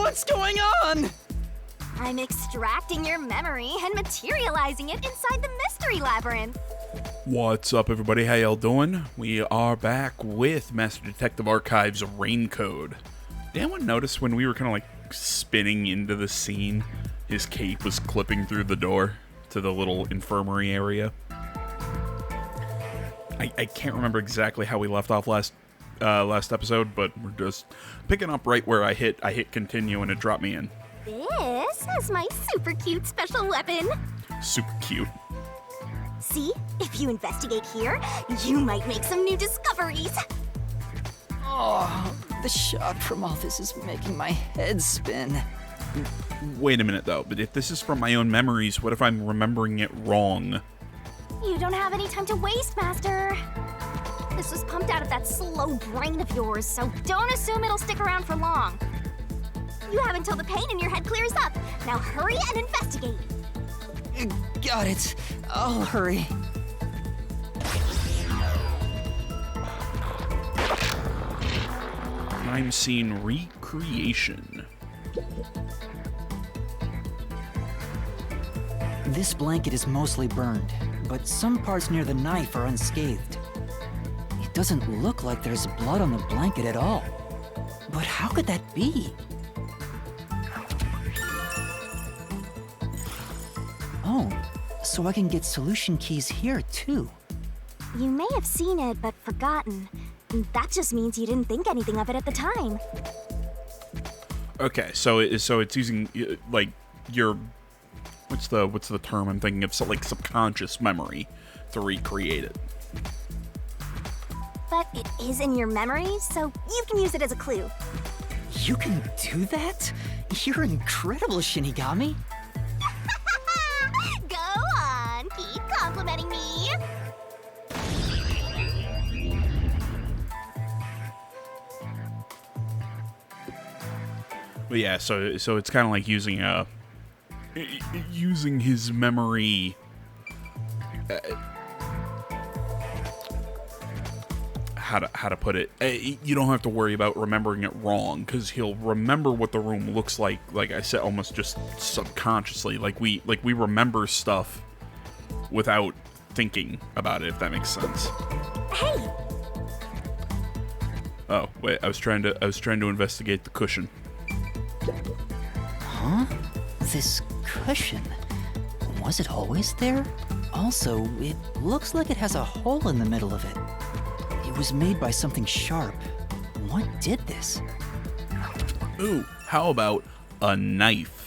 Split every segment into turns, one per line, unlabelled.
What's going on?
I'm extracting your memory and materializing it inside the mystery labyrinth.
What's up, everybody? How y'all doing? We are back with Master Detective Archive's Rain Code. Did anyone notice when we were kind of like spinning into the scene, his cape was clipping through the door to the little infirmary area? I can't remember exactly how we left off last episode, but we're just picking up right where I hit continue and it dropped me in.
This is my super cute special weapon.
Super cute.
See, if you investigate here, you might make some new discoveries.
Oh, the shock from all this is making my head spin.
Wait a minute though, but if this is from my own memories, what if I'm remembering it wrong?
You don't have any time to waste, Master. This was pumped out of that slow brain of yours, so don't assume it'll stick around for long. You have until the pain in your head clears up. Now hurry and investigate.
Got it. I'll hurry.
Crime scene recreation.
This blanket is mostly burned, but some parts near the knife are unscathed. It doesn't look like there's blood on the blanket at all. But how could that be? Oh, so I can get solution keys here too.
You may have seen it, but forgotten. That just means you didn't think anything of it at the time.
Okay, so it's using like your what's the term I'm thinking of? So like subconscious memory to recreate it.
But it is in your memory, so you can use it as a clue.
You can do that? You're incredible, Shinigami.
Go on, keep complimenting me.
But yeah, so it's kind of like using his memory. How to put it? You don't have to worry about remembering it wrong, because he'll remember what the room looks like. Like I said, almost just subconsciously. Like we remember stuff without thinking about it. If that makes sense.
Hey.
Oh wait, I was trying to investigate the cushion.
Huh? This cushion. Was it always there? Also, it looks like it has a hole in the middle of it. It was made by something sharp. What did this?
Ooh, how about a knife?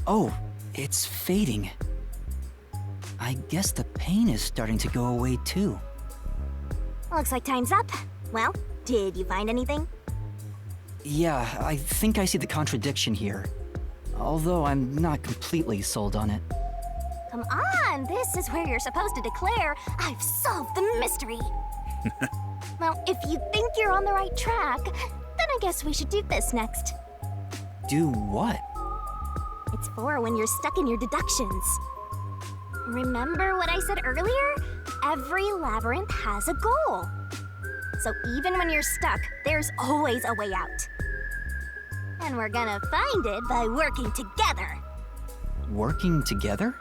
Oh, it's fading. I guess the pain is starting to go away too.
Looks like time's up. Well, did you find anything?
Yeah, I think I see the contradiction here. Although I'm not completely sold on it.
Come on, this is where you're supposed to declare, I've solved the mystery. Well, if you think you're on the right track, then I guess we should do this next.
Do what?
It's for when you're stuck in your deductions. Remember what I said earlier? Every labyrinth has a goal. So even when you're stuck, there's always a way out. And we're gonna find it by working together.
Working together?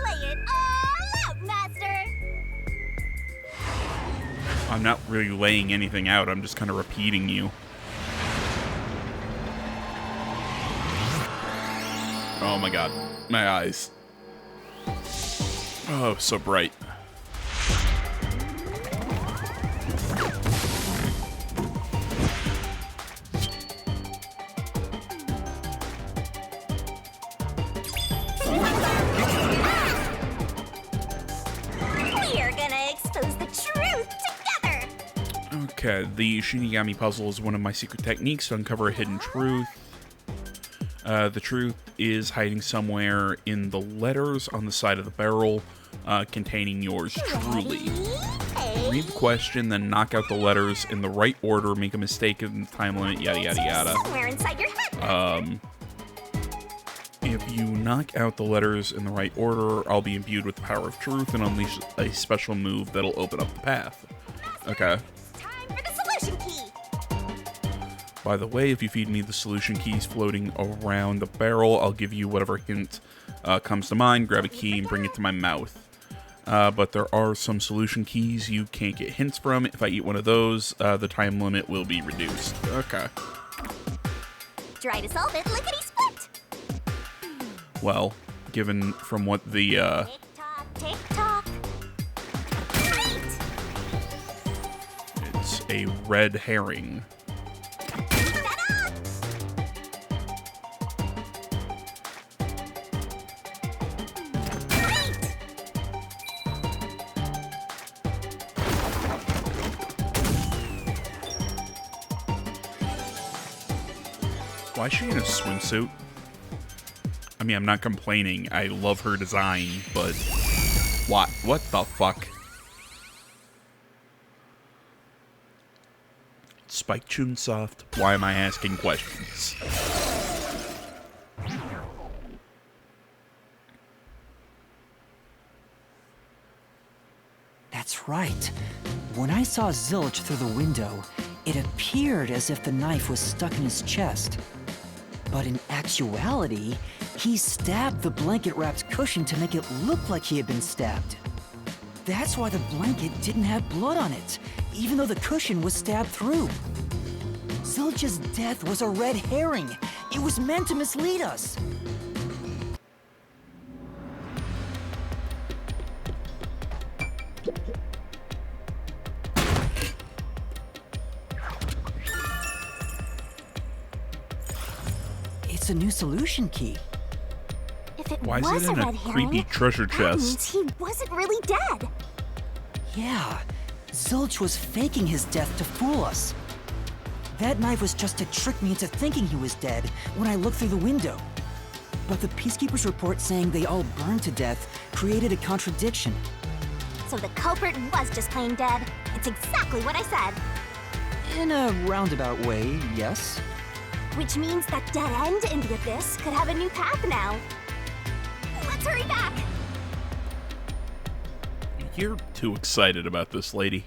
Lay it all out, Master!
I'm not really laying anything out. I'm just kind of repeating you. Oh my god, my eyes. Oh, so bright.
We're gonna expose the truth together!
Okay, the Shinigami puzzle is one of my secret techniques to uncover a hidden truth. The truth is hiding somewhere in the letters on the side of the barrel, containing yours truly.
Ready?
Read the question, then knock out the letters in the right order, make a mistake in the time limit, yada yada yada.
Somewhere inside your head.
If you knock out the letters in the right order, I'll be imbued with the power of truth and unleash a special move that'll open up the path. Okay.
Time for the solution key.
By the way, if you feed me the solution keys floating around the barrel, I'll give you whatever hint comes to mind, grab a key, and bring it to my mouth. But there are some solution keys you can't get hints from. If I eat one of those, the time limit will be reduced. Okay.
Try to solve it, lickety-split.
Well, given from what the,
Tick-tock, tick-tock. Great!
it's a red herring. Why is she in a swimsuit? I mean, I'm not complaining. I love her design, but what? What the fuck? Spike Chunsoft, why am I asking questions?
That's right. When I saw Zilch through the window, it appeared as if the knife was stuck in his chest. But in actuality, he stabbed the blanket-wrapped cushion to make it look like he had been stabbed. That's why the blanket didn't have blood on it, even though the cushion was stabbed through. Zilch's death was a red herring. It was meant to mislead us. It's a new solution key.
If it
Why is
was
it in
a
a
red herring,
creepy treasure
that means
chest?
he wasn't really dead.
Yeah, Zilch was faking his death to fool us. That knife was just to trick me into thinking he was dead when I looked through the window. But the Peacekeeper's report saying they all burned to death created a contradiction.
So the culprit was just plain dead. It's exactly what I said.
In a roundabout way, yes.
Which means that dead end in the abyss could have a new path now. Let's hurry back.
You're too excited about this, lady.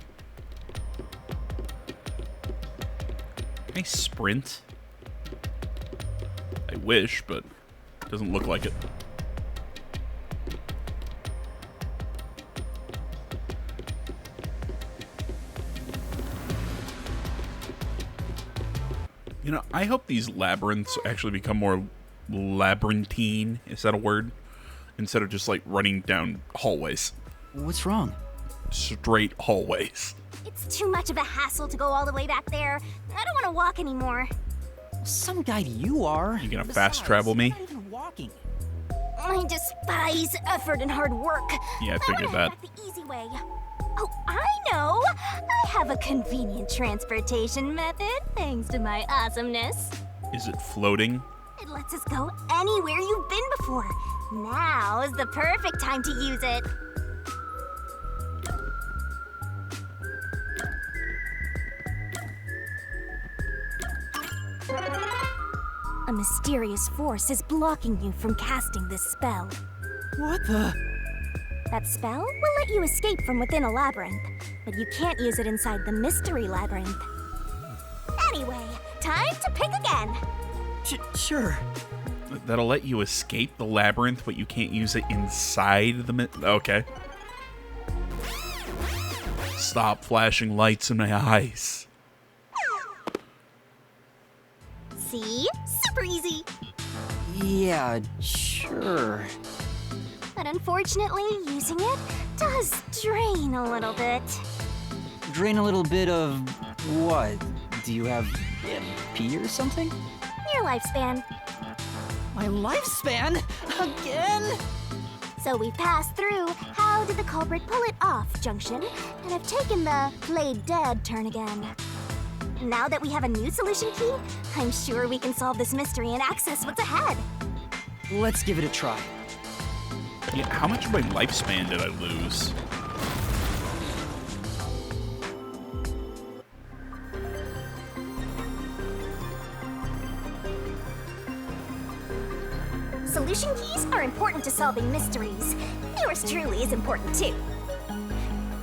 Can I sprint? I wish, but it doesn't look like it. You know, I hope these labyrinths actually become more labyrinthine. Is that a word? Instead of just like running down hallways.
What's wrong?
Straight hallways.
It's too much of a hassle to go all the way back there. I don't want to walk anymore.
Some guide you are.
You gonna fast
Besides,
travel me?
you're not even walking.
I despise effort and hard work.
Yeah, I figured that.
Back the easy way. Oh, I know. I have a convenient transportation method, thanks to my awesomeness.
Is it floating?
It lets us go anywhere you've been before. Now is the perfect time to use it. A mysterious force is blocking you from casting this spell.
What the?
That spell will let you escape from within a labyrinth, but you can't use it inside the mystery labyrinth. Anyway, time to pick again.
Sure.
That'll let you escape the labyrinth, but you can't use it inside the okay. Stop flashing lights in my eyes.
See? Super easy.
Yeah, sure.
But unfortunately, using it does drain a little bit.
Drain a little bit of what? Do you have MP or something?
Your lifespan.
My lifespan? Again?
So we passed through how did the culprit pull it off junction, and have taken the played dead turn again. Now that we have a new solution key, I'm sure we can solve this mystery and access what's ahead.
Let's give it a try.
Yeah, how much of my lifespan did I lose?
Solution keys are important to solving mysteries. Yours truly is important too.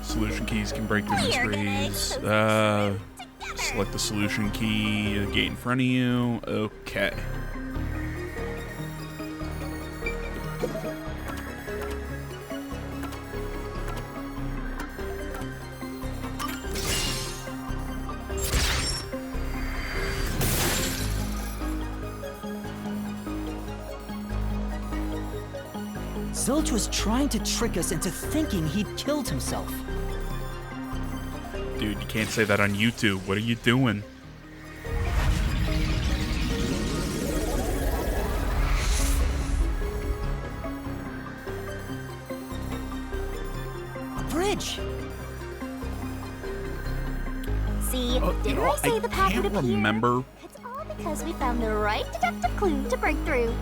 Solution keys can break through
We are gonna
mysteries.
together.
Select the solution key, the gate in front of you. Okay.
Zilch was trying to trick us into thinking he'd killed himself.
Dude, you can't say that on YouTube. What are you doing?
A bridge!
See,
You
didn't
know,
I say the path would
can't
appear?
remember.
It's all because we found the right deductive clue to break through.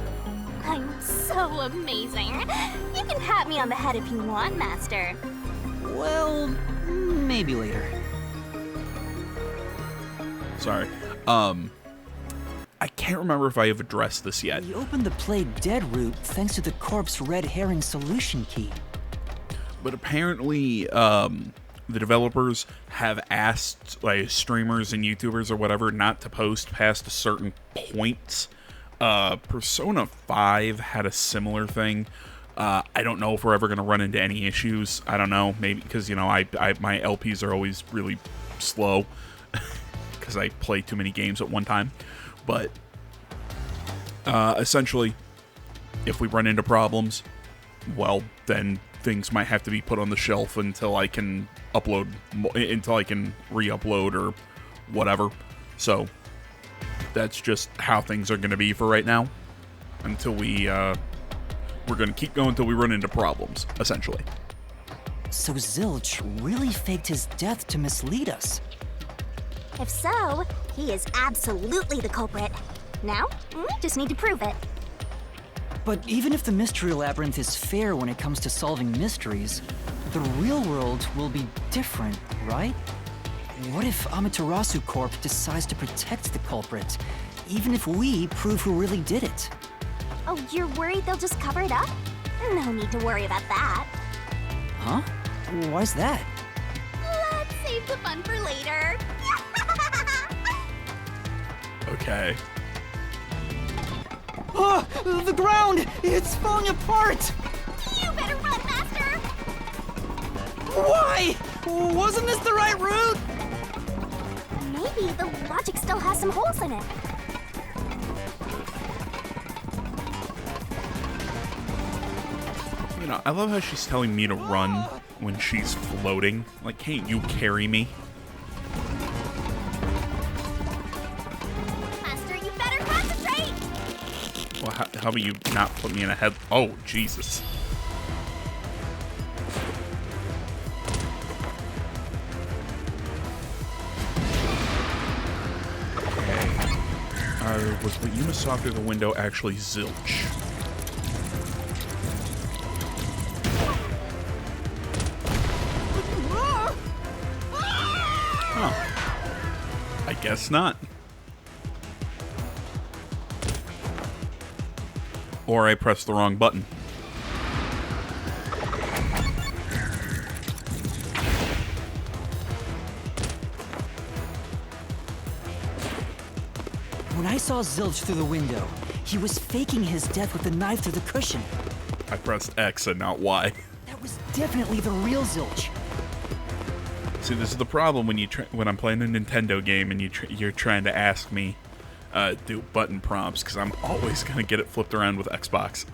I'm so amazing. You can pat me on the head if you want, Master.
Well, maybe later.
Sorry. I can't remember if I have addressed this yet.
We opened the Play Dead route thanks to the corpse red herring solution key.
But apparently, the developers have asked like streamers and YouTubers or whatever not to post past a certain point. Persona 5 had a similar thing. I don't know if we're ever going to run into any issues. I don't know, maybe because, you know, my LPs are always really slow because I play too many games at one time. But essentially, if we run into problems, well, then things might have to be put on the shelf until I can upload, until I can re-upload or whatever. So that's just how things are going to be for right now. Until we're going to keep going until we run into problems, essentially.
So Zilch really faked his death to mislead us.
If so, he is absolutely the culprit. Now, we just need to prove it.
But even if the Mystery Labyrinth is fair when it comes to solving mysteries, the real world will be different, right? What if Amaterasu Corp decides to protect the culprit, even if we prove who really did it?
Oh, you're worried they'll just cover it up? No need to worry about that.
Huh? Why's that?
Let's save the fun for later.
Okay.
Oh, the ground! It's falling apart!
You better run, Master!
Why? Wasn't this the right route?
Maybe the logic still has some holes in it.
You know, I love how she's telling me to run when she's floating. Like, can't you carry me?
Master, you better concentrate!
Well, how about you not put me in a head? Oh, Jesus. Okay. Was what you saw through the window actually Zilch? Huh. I guess not. Or I pressed the wrong button.
When I saw Zilch through the window, he was faking his death with the knife through the cushion.
I pressed X and not Y.
That was definitely the real Zilch.
See, this is the problem when when I'm playing a Nintendo game and you're trying to ask me do button prompts, because I'm always gonna get it flipped around with Xbox.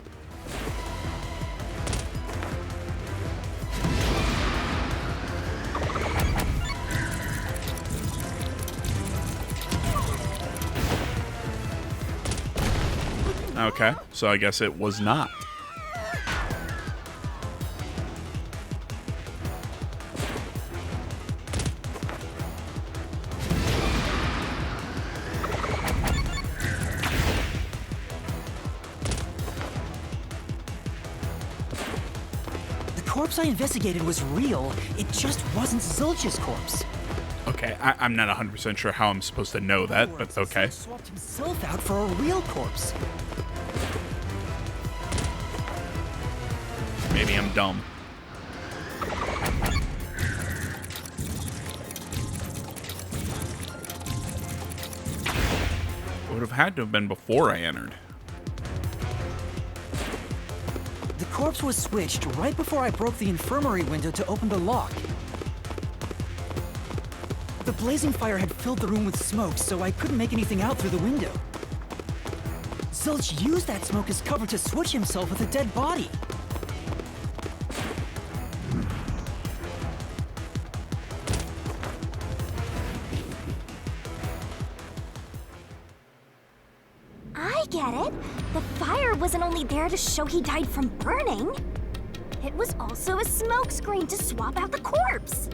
Okay, so I guess it was not.
The corpse I investigated was real, it just wasn't Zilch's corpse.
Okay, I'm not 100% sure how I'm supposed to know that, but okay.
Zilch swapped himself out for a real corpse.
Maybe I'm dumb. It would have had to have been before I entered.
The corpse was switched right before I broke the infirmary window to open the lock. The blazing fire had filled the room with smoke, so I couldn't make anything out through the window. Zilch used that smoke as cover to switch himself with a dead body.
I get it. The fire wasn't only there to show he died from burning. It was also a smokescreen to swap out the corpse.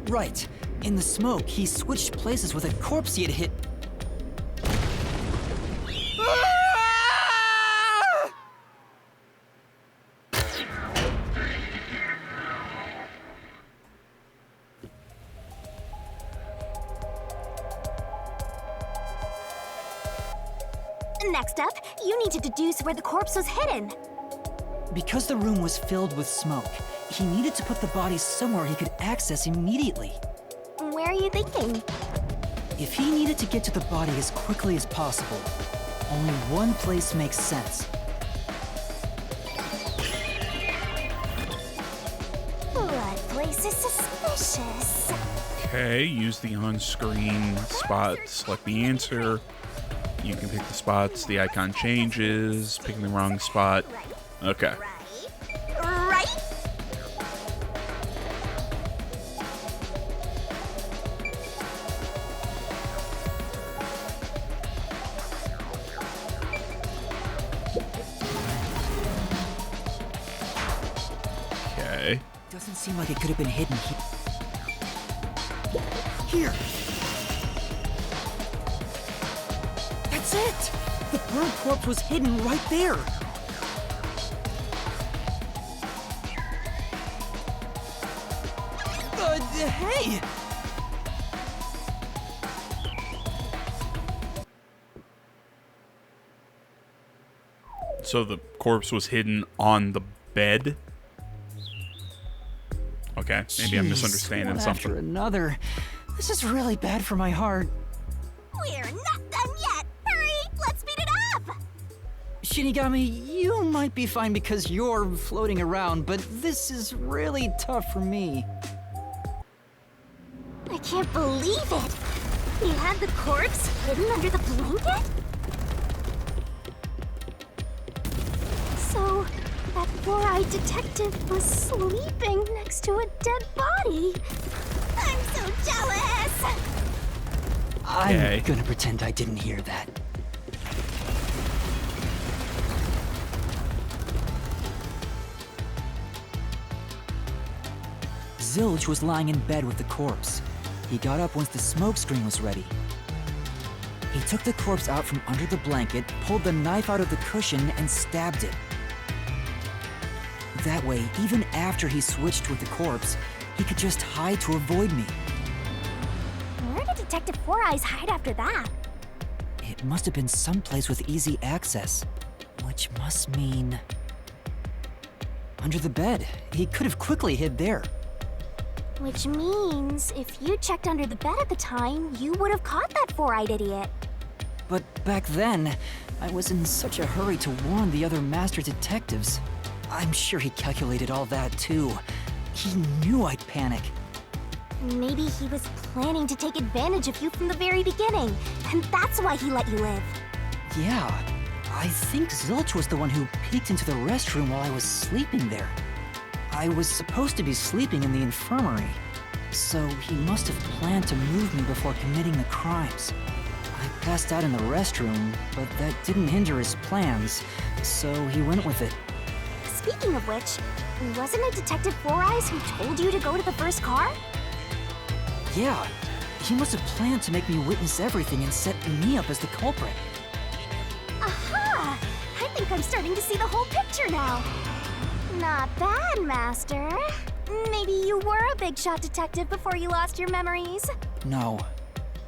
Right. In the smoke, he switched places with a corpse he had hit.
Next up, you need to deduce where the corpse was hidden.
Because the room was filled with smoke, he needed to put the body somewhere he could access immediately.
Where are you thinking?
If he needed to get to the body as quickly as possible, only one place makes sense.
Blood place is suspicious.
Okay, use the on-screen spot to select the answer. You can pick the spots, the icon changes, picking the wrong spot. Okay.
Right?
Okay.
Doesn't seem like it could have been hidden here. That's it! The burnt corpse was hidden right there. Hey!
So the corpse was hidden on the bed? Okay, maybe I'm
Jeez,
misunderstanding
one
something.
After another. This is really bad for my heart.
We're not done yet. Hurry, let's speed it up.
Shinigami, you might be fine because you're floating around, but this is really tough for me.
I can't believe it. You had the corpse hidden under the blanket? So, that four-eyed detective was sleeping next to a dead body. I'm so jealous!
Okay.
I'm gonna pretend I didn't hear that. Zilch was lying in bed with the corpse. He got up once the smoke screen was ready. He took the corpse out from under the blanket, pulled the knife out of the cushion, and stabbed it. That way, even after he switched with the corpse, he could just hide to avoid me.
Where did Detective Four Eyes hide after that?
It must have been someplace with easy access, which must mean... under the bed. He could have quickly hid there.
Which means, if you checked under the bed at the time, you would have caught that four-eyed idiot.
But back then, I was in such a hurry to warn the other master detectives. I'm sure he calculated all that too. He knew I'd panic.
Maybe he was planning to take advantage of you from the very beginning, and that's why he let you live.
Yeah, I think Zilch was the one who peeked into the restroom while I was sleeping there. I was supposed to be sleeping in the infirmary, so he must have planned to move me before committing the crimes. I passed out in the restroom, but that didn't hinder his plans, so he went with it.
Speaking of which, wasn't it Detective Four Eyes who told you to go to the first car?
Yeah, he must have planned to make me witness everything and set me up as the culprit.
Aha! I think I'm starting to see the whole picture now. Not bad, Master. Maybe you were a big shot detective before you lost your memories.
No.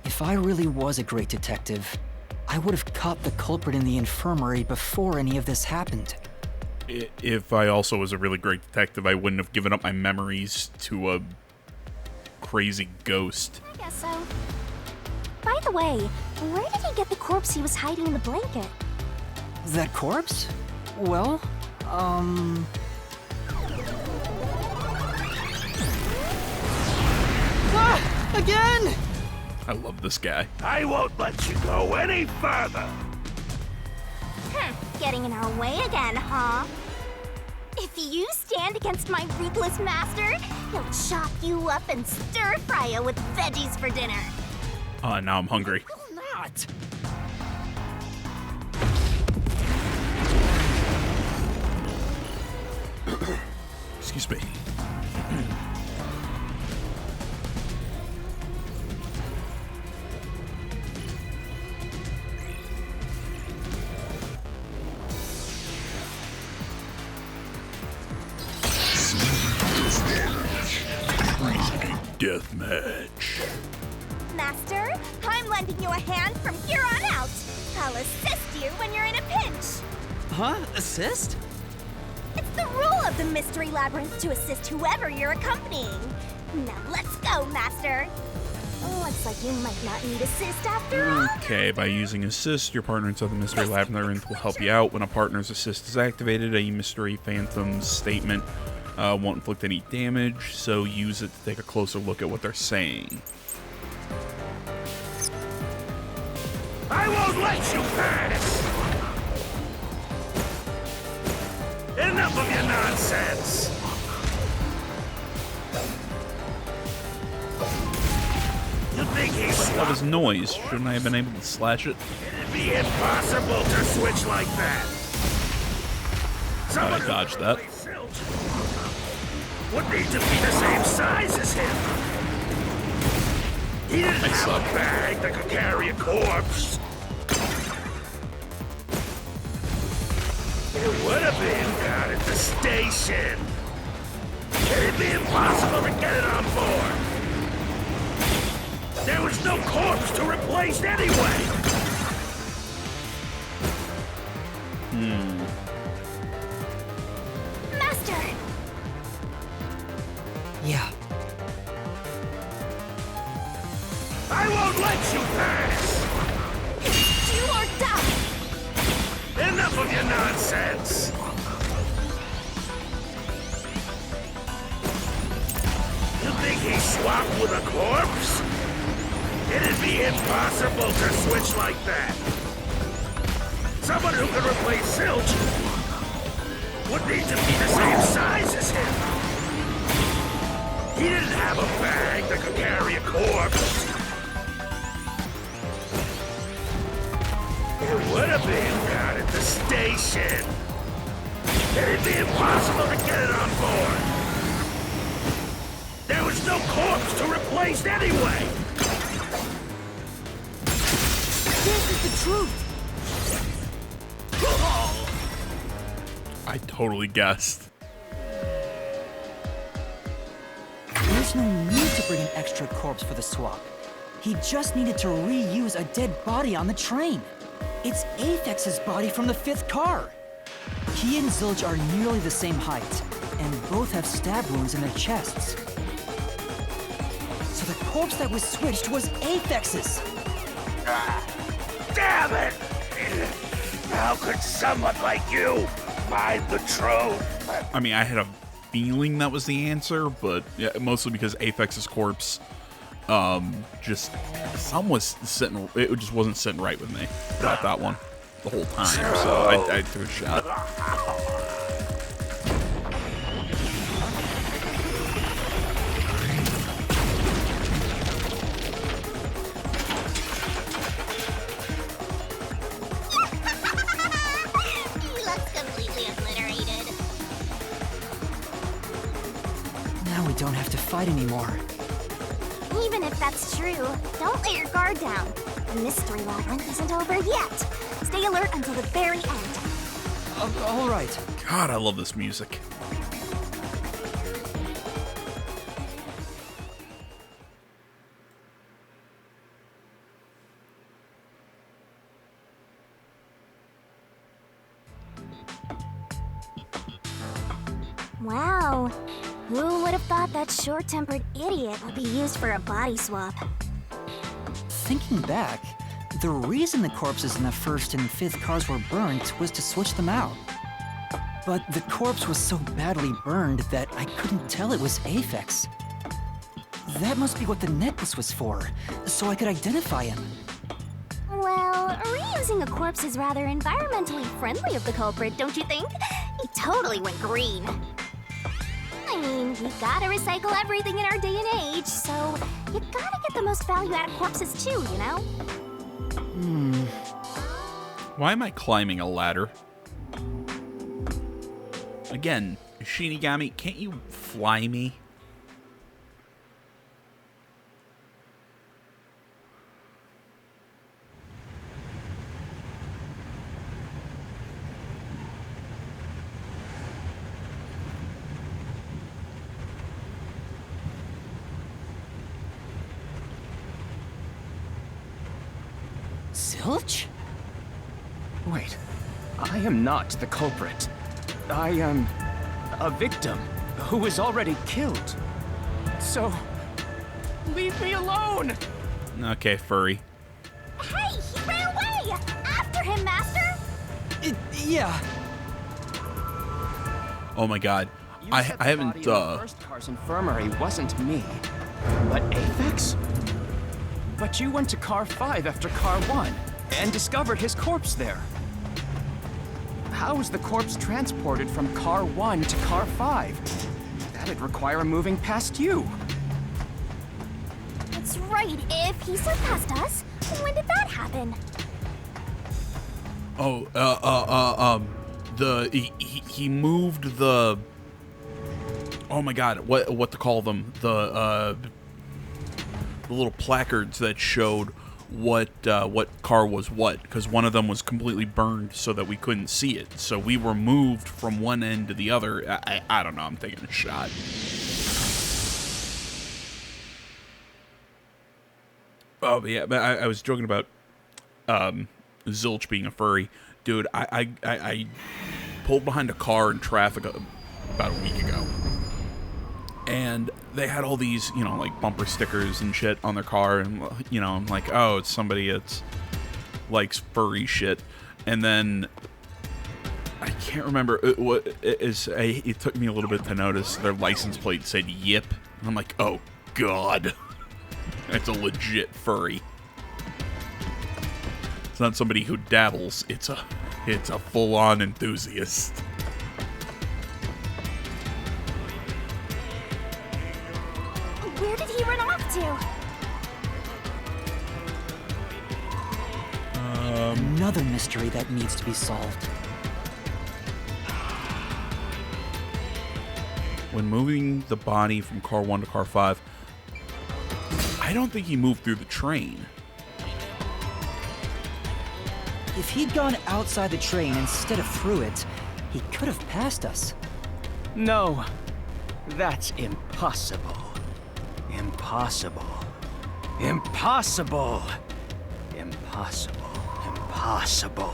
If I really was a great detective, I would have caught the culprit in the infirmary before any of this happened.
If I also was a really great detective, I wouldn't have given up my memories to a crazy ghost.
I guess so. By the way, where did he get the corpse he was hiding in the blanket?
That corpse? Well, Ah! Again!
I love this guy.
I won't let you go any further.
Getting in our way again, huh? If you stand against my ruthless master, he'll chop you up and stir-fry you with veggies for dinner.
Now I'm hungry.
Will not!
Excuse me. Deathmatch.
Master, I'm lending you a hand from here on out. I'll assist you when you're in a pinch.
Huh? Assist?
It's the rule of the Mystery Labyrinth to assist whoever you're accompanying. Now let's go, Master. Looks like you might not need assist after all.
Okay, by using assist, your partner inside the Mystery Labyrinth will help you out. When a partner's assist is activated, a Mystery Phantom's statement won't inflict any damage, so use it to take a closer look at what they're saying.
I won't let you pass. Enough of your nonsense. You think he's
What was noise? Shouldn't I have been able to slash it?
It'd be impossible to switch like that.
I dodged that.
Would need to be the same size as him. He didn't have
suck.
a bag that could carry a corpse. It would have been down at the station. It'd be impossible to get it on board. There was no corpse to replace anyway.
Master!
Yeah.
I won't let you pass.
Do or die!
Enough of your nonsense. You think he swapped with a corpse? It'd be impossible to switch like that. Someone who could replace Silch would need to be the same size as him. He didn't have a bag that could carry a corpse. It would have been down at the station. It'd be impossible to get it on board. There was no corpse to replace anyway.
This is the truth!
I totally guessed.
There's no need to bring an extra corpse for the swap. He just needed to reuse a dead body on the train. It's Aphex's body from the 5th car. He and Zilch are nearly the same height, and both have stab wounds in their chests. So the corpse that was switched was Aphex's.
Damn it! How could someone like you find the truth?
I mean, I had a feeling that was the answer, but yeah, mostly because Aphex's corpse, just it just wasn't sitting right with me. Got that one the whole time, so I took a shot.
He looks completely obliterated.
Now we don't have to fight anymore.
Even if that's true, don't let your guard down. The Mystery Labyrinth isn't over yet. Stay alert until the very end.
All right.
God, I love this music.
Wow. Who would have thought that short-tempered idiot would be used for a body swap?
Thinking back, the reason the corpses in the first and fifth cars were burned was to switch them out. But the corpse was so badly burned that I couldn't tell it was Aphex. That must be what the necklace was for, so I could identify him.
Well, reusing a corpse is rather environmentally friendly of the culprit, don't you think? He totally went green. I mean, we gotta recycle everything in our day and age, so you gotta get the most value out of corpses too, you know?
Why am I climbing a ladder? Again, Shinigami, can't you fly me?
Zilch?
Wait, I am not the culprit. I am a victim who was already killed. So, leave me alone!
Okay, furry.
Hey, he ran away! After him, Master!
Yeah.
Oh my god.
You
I
said the
haven't,
body in the first car's infirmary wasn't me, but Aphex? But you went to car 5 after car 1 and discovered his corpse there. How was the corpse transported from car 1 to car 5? That'd require moving past you.
That's right, if he surpassed us, when did that happen?
He moved the, oh my god, what to call them, the little placards that showed what car was what, because one of them was completely burned so that we couldn't see it. So we were moved from one end to the other. I don't know, I'm taking a shot. Oh, but yeah, but I was joking about Zilch being a furry. Dude, I pulled behind a car in traffic about a week ago. And they had all these, you know, like bumper stickers and shit on their car. And, you know, I'm like, oh, it's somebody that likes furry shit. And then I can't remember what it is. It took me a little bit to notice their license plate said Yip. And I'm like, oh, God. It's a legit furry. It's not somebody who dabbles. It's a full-on enthusiast.
Where did he run off to?
Another mystery that needs to be solved.
When moving the body from car 1 to car 5, I don't think he moved through the train.
If he'd gone outside the train instead of through it, he could have passed us.
No, that's impossible. Impossible. Impossible. Impossible. Impossible.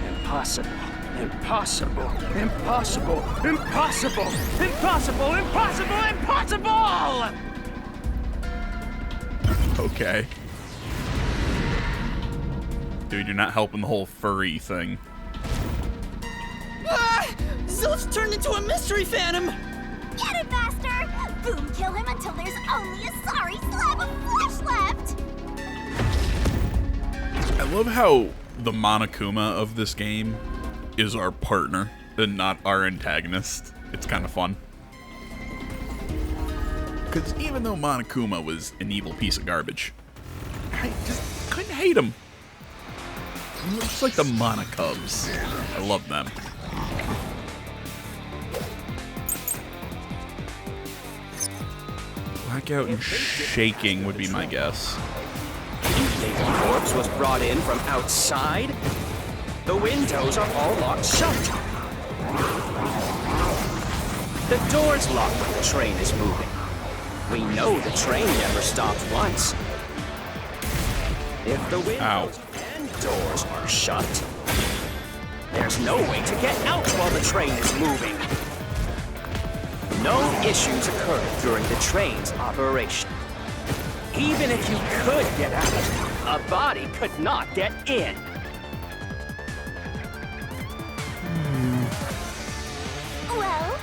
Impossible. Impossible. Impossible. Impossible. Impossible. Impossible. Impossible.
Okay. Dude, you're not helping the whole furry thing.
Ah! Zilch turned into a mystery phantom!
Get it, Master! Boom, kill him until there's only a sorry slab of flesh left!
I love how the Monokuma of this game is our partner and not our antagonist. It's kind of fun. Because even though Monokuma was an evil piece of garbage, I just couldn't hate him. He looks like the Monocubs. I love them. Blackout and shaking would be my guess.
You think the corpse was brought in from outside? The windows are all locked shut. The door's locked when the train is moving. We know the train never stopped once. If the windows and doors are shut, There's no way to get out while the train is moving. No issues occurred during the train's operation. Even if you could get out, a body could not get in.
Well,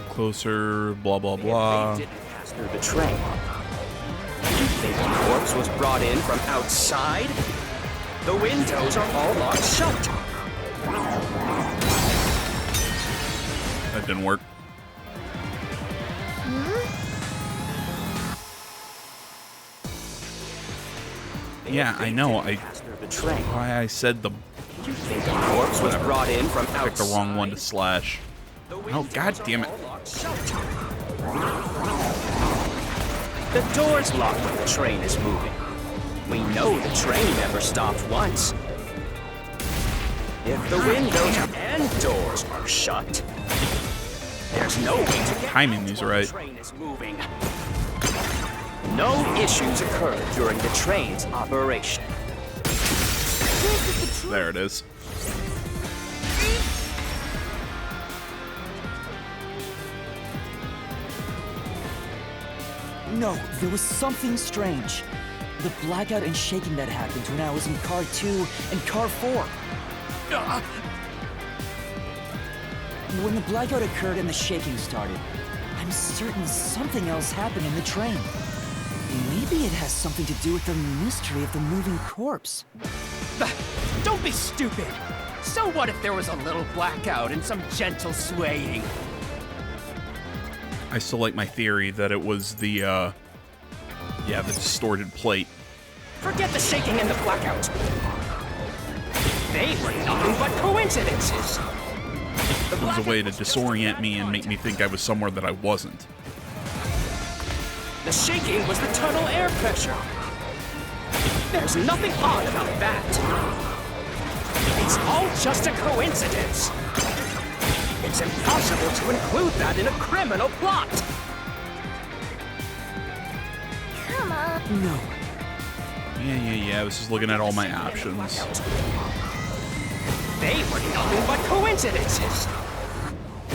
Closer, blah, blah,
If
blah.
they didn't pass through the train, you think the corpse was brought in from outside? The windows are all locked shut.
That didn't work. Yeah, I know.
Pass through the train.
Why I said the
You think the corpse was brought in from outside?
picked the wrong one to slash.
The
Oh,
windows
god
are
damn it.
all locked shut. The door's locked when the train is moving. We know the train never stopped once. If the windows and doors are shut, there's no way to get
Timing
out
is
while
right.
the train is moving. No issues occurred during the train's operation.
There it is.
No, there was something strange. The blackout and shaking that happened when I was in car 2 and car 4. When the blackout occurred and the shaking started, I'm certain something else happened in the train. Maybe it has something to do with the mystery of the moving corpse.
Don't be stupid! So what if there was a little blackout and some gentle swaying?
I still like my theory that it was the distorted plate.
Forget the shaking and the blackout. They were nothing but coincidences.
It was a way to disorient me and make me think I was somewhere that I wasn't.
The shaking was the tunnel air pressure. There's nothing odd about that. It's all just a coincidence. It's impossible to include that in a criminal plot.
come on.
No,
Yeah. I was just looking at all my options.
They were nothing but coincidences.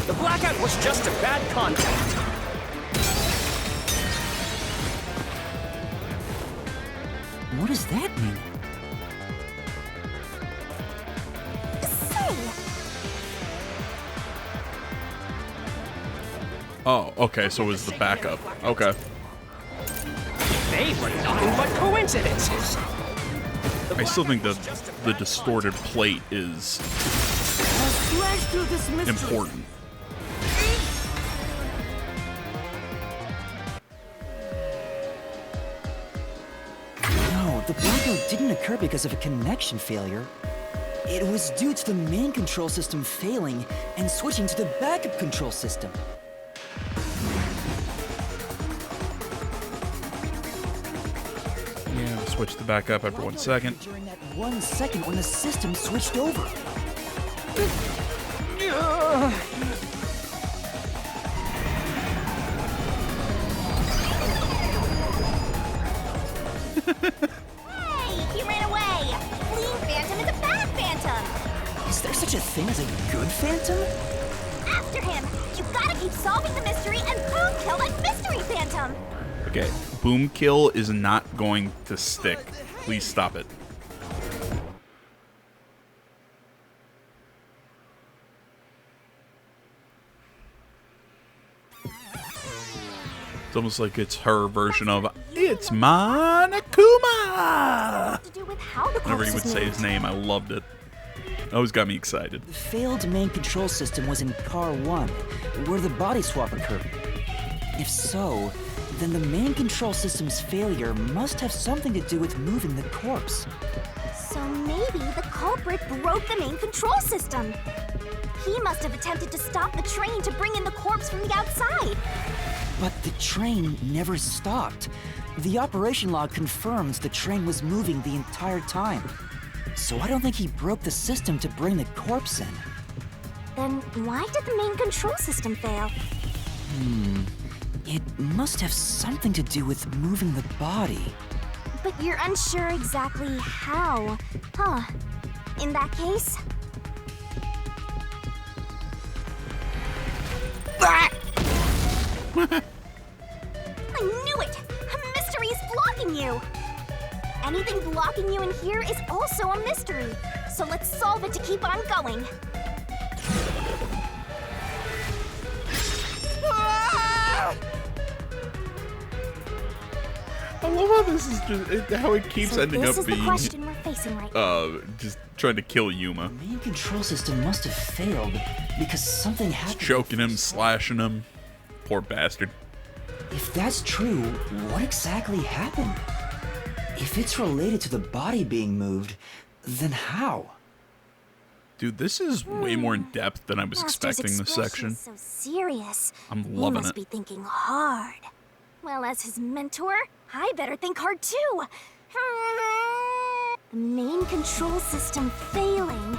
The blackout was just a bad contact.
what does that mean?
Say,
Oh, okay, so it was the backup. Okay.
They were nothing but coincidences.
I still think the distorted plate is important.
No, the blackout didn't occur because of a connection failure. It was due to the main control system failing and switching to the backup control system.
Yeah, we'll switch the backup every 1 second.
During that 1 second when the system switched over.
hey, he ran away. Fleeing Phantom is a bad Phantom.
Is there such a thing as a good phantom?
After him, you gotta keep solving the mystery and boom, kill that mystery Phantom.
Okay, boom kill is not going to stick. Please stop it. It's almost like it's her version of "It's Monokuma."
To do with how the
Whenever he
corpse
would
is
say
moved.
his name, I loved it. Always got me excited.
The failed main control system was in car 1, where the body swap occurred. If so, then the main control system's failure must have something to do with moving the corpse.
So maybe the culprit broke the main control system. He must have attempted to stop the train to bring in the corpse from the outside.
But the train never stopped. The operation log confirms the train was moving the entire time. So I don't think he broke the system to bring the corpse in.
Then why did the main control system fail?
It must have something to do with moving the body.
But you're unsure exactly how, huh? In that case... I knew it! A mystery is blocking you! Anything blocking you in here is also a mystery, so let's solve it to keep on going.
I love how this is just how it keeps
So
ending
this
up
is the
being
question we're facing right now.
just trying to kill Yuma.
The main control system must have failed because something happened.
Choking him, slashing him. Poor bastard.
If that's true, what exactly happened? If it's related to the body being moved, then how?
Dude, this is way more in depth than I was
Master's
expecting this
expression
section.
is so serious.
I'm
He
loving
must
it.
be thinking hard. Well, as his mentor, I better think hard too. The main control system failing,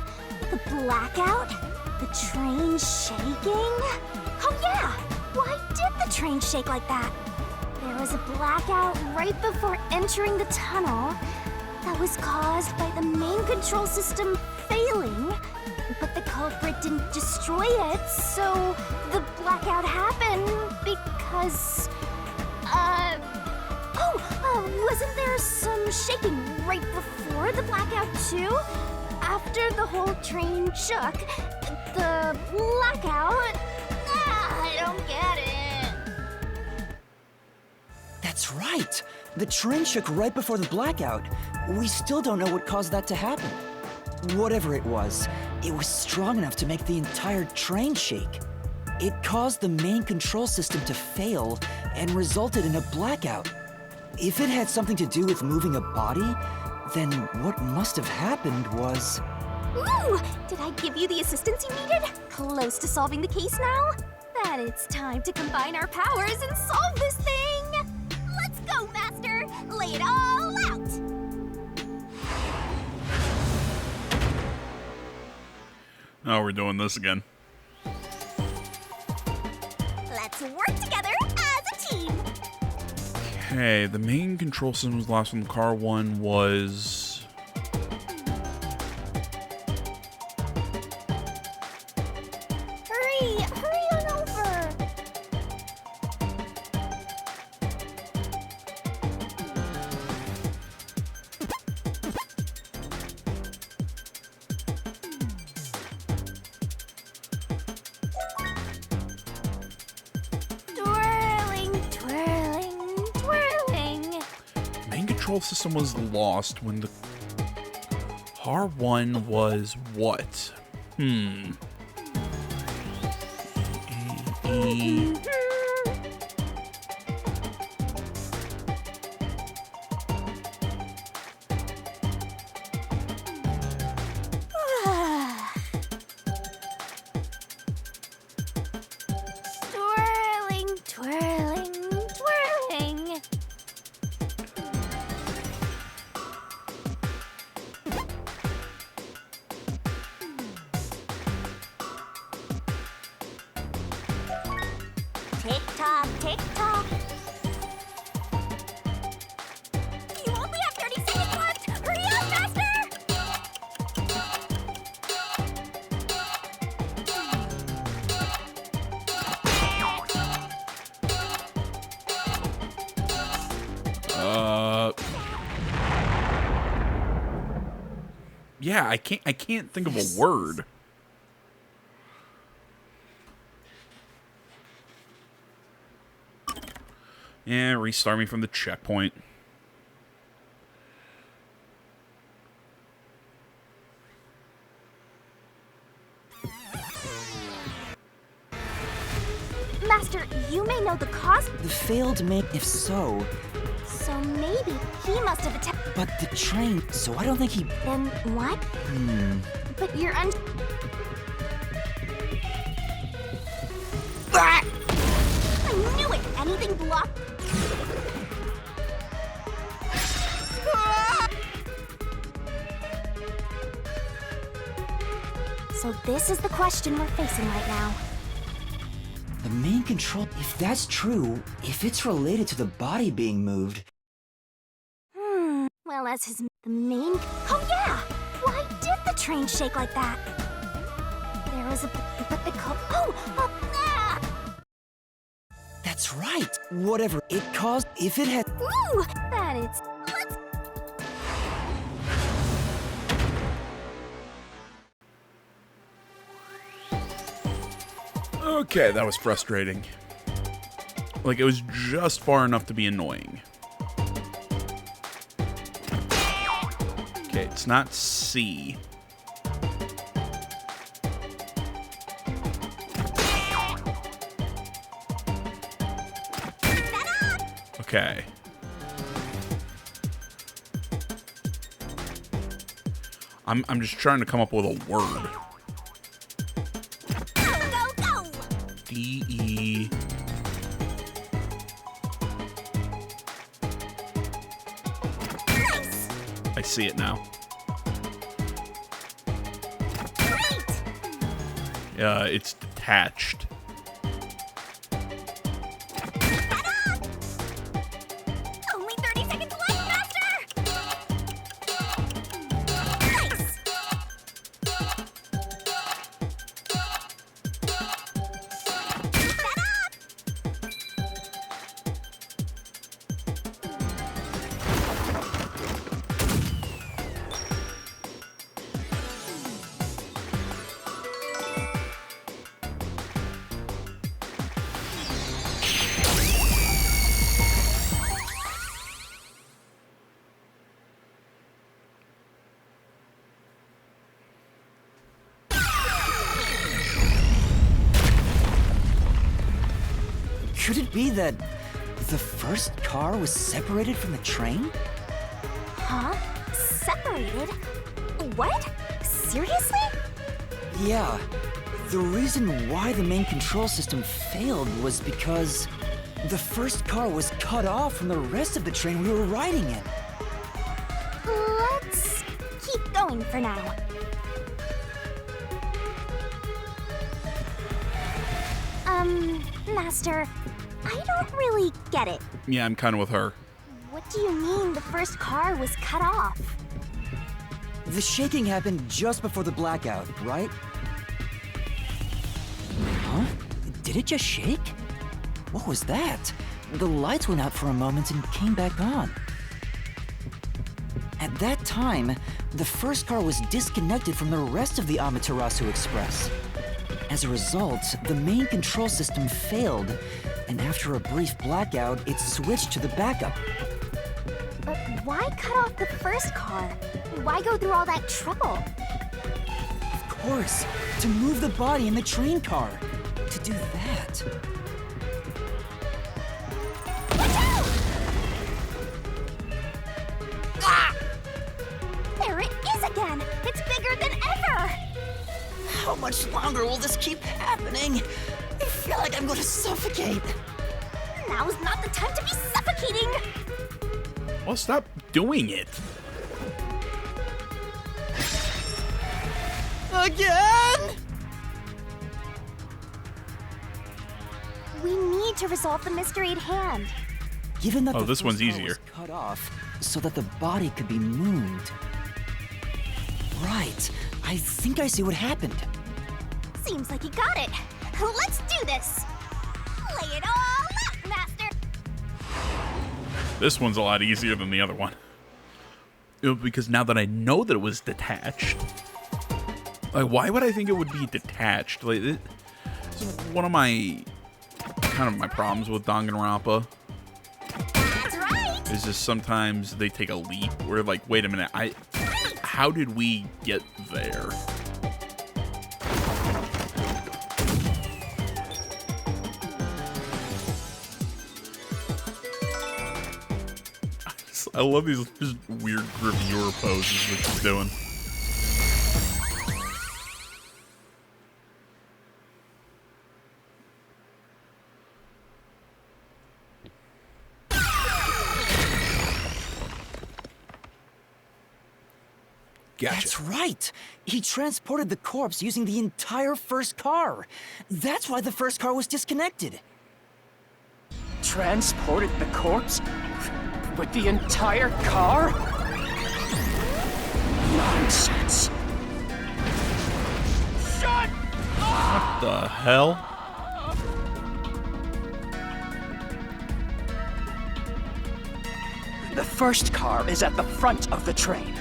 the blackout, the train shaking. Oh yeah, why did the train shake like that? There was a blackout right before entering the tunnel that was caused by the main control system failing, but the culprit didn't destroy it, so the blackout happened because... wasn't there some shaking right before the blackout too? After the whole train shook, the blackout... I don't get it.
That's right! The train shook right before the blackout. We still don't know what caused that to happen. Whatever it was strong enough to make the entire train shake. It caused the main control system to fail and resulted in a blackout. If it had something to do with moving a body, then what must have happened was...
Ooh! Did I give you the assistance you needed? Close to solving the case now? Then it's time to combine our powers and solve this thing! Let's go, Master! Lay it all out!
Oh, we're doing this again.
Let's work together as a team!
Okay, the main control system was lost when car 1 was...
Hurry on over! Twirling.
Main control system was lost when the car 1 was what?
Twirling. Tick tock. You only have 30 seconds left. Hurry up, Master!
Yeah, I can't think of a word. Yeah, restart me from the checkpoint.
Master, you may know the cause,
The failed main... If so...
so maybe he must have attacked.
But the train... So I don't think he...
Then what? But you're I knew it! Anything blocked? So this is the question we're facing right now.
The main control... If that's true, if it's related to the body being moved...
as his the main. Oh yeah! Why did the train shake like that? There was a but the ah!
That's right. Whatever it caused, if it had.
Ooh, that it's. Let's.
Okay, that was frustrating. Like, it was just far enough to be annoying. Okay, it's not C. Okay. I'm just trying to come up with a word.
Go!
D-E...
Nice!
I see it now.
Great!
It's detached.
Only 30 seconds left, Master! Nice!
Could it be that the first car was separated from the train?
Huh? Separated? What? Seriously?
Yeah. The reason why the main control system failed was because the first car was cut off from the rest of the train we were riding in.
Let's keep going for now. Master, I don't really get it.
Yeah, I'm kind of with her.
What do you mean the first car was cut off?
The shaking happened just before the blackout, right? Huh? Did it just shake? What was that? The lights went out for a moment and came back on. At that time, the first car was disconnected from the rest of the Amaterasu Express. As a result, the main control system failed, and after a brief blackout, it switched to the backup.
But why cut off the first car? Why go through all that trouble?
Of course, to move the body in the train car. To do that.
Watch out! Ah! There it is again! It's bigger than ever!
How much longer will this keep happening? I feel like I'm going to suffocate.
Now's not the time to be suffocating!
Well, stop doing it.
Again?
We need to resolve the mystery at hand.
Given that
Oh,
the
this one's
first car
easier.
was cut off so that the body could be moved. Right. I think I see what happened.
Seems like you got it. Let's do this! Lay it all out, Master!
This one's a lot easier than the other one. Because now that I know that it was detached, like, why would I think it would be detached? Like, this is one of my my problems with Danganronpa.
That's right!
Is just sometimes they take a leap where, like, wait a minute, how did we get there? I love these just weird reviewer poses that she's doing. Gotcha.
That's right. He transported the corpse using the entire first car. That's why the first car was disconnected.
Transported the corpse? With the entire car? Nonsense. Shut up!
The hell?
The first car is at the front of the train.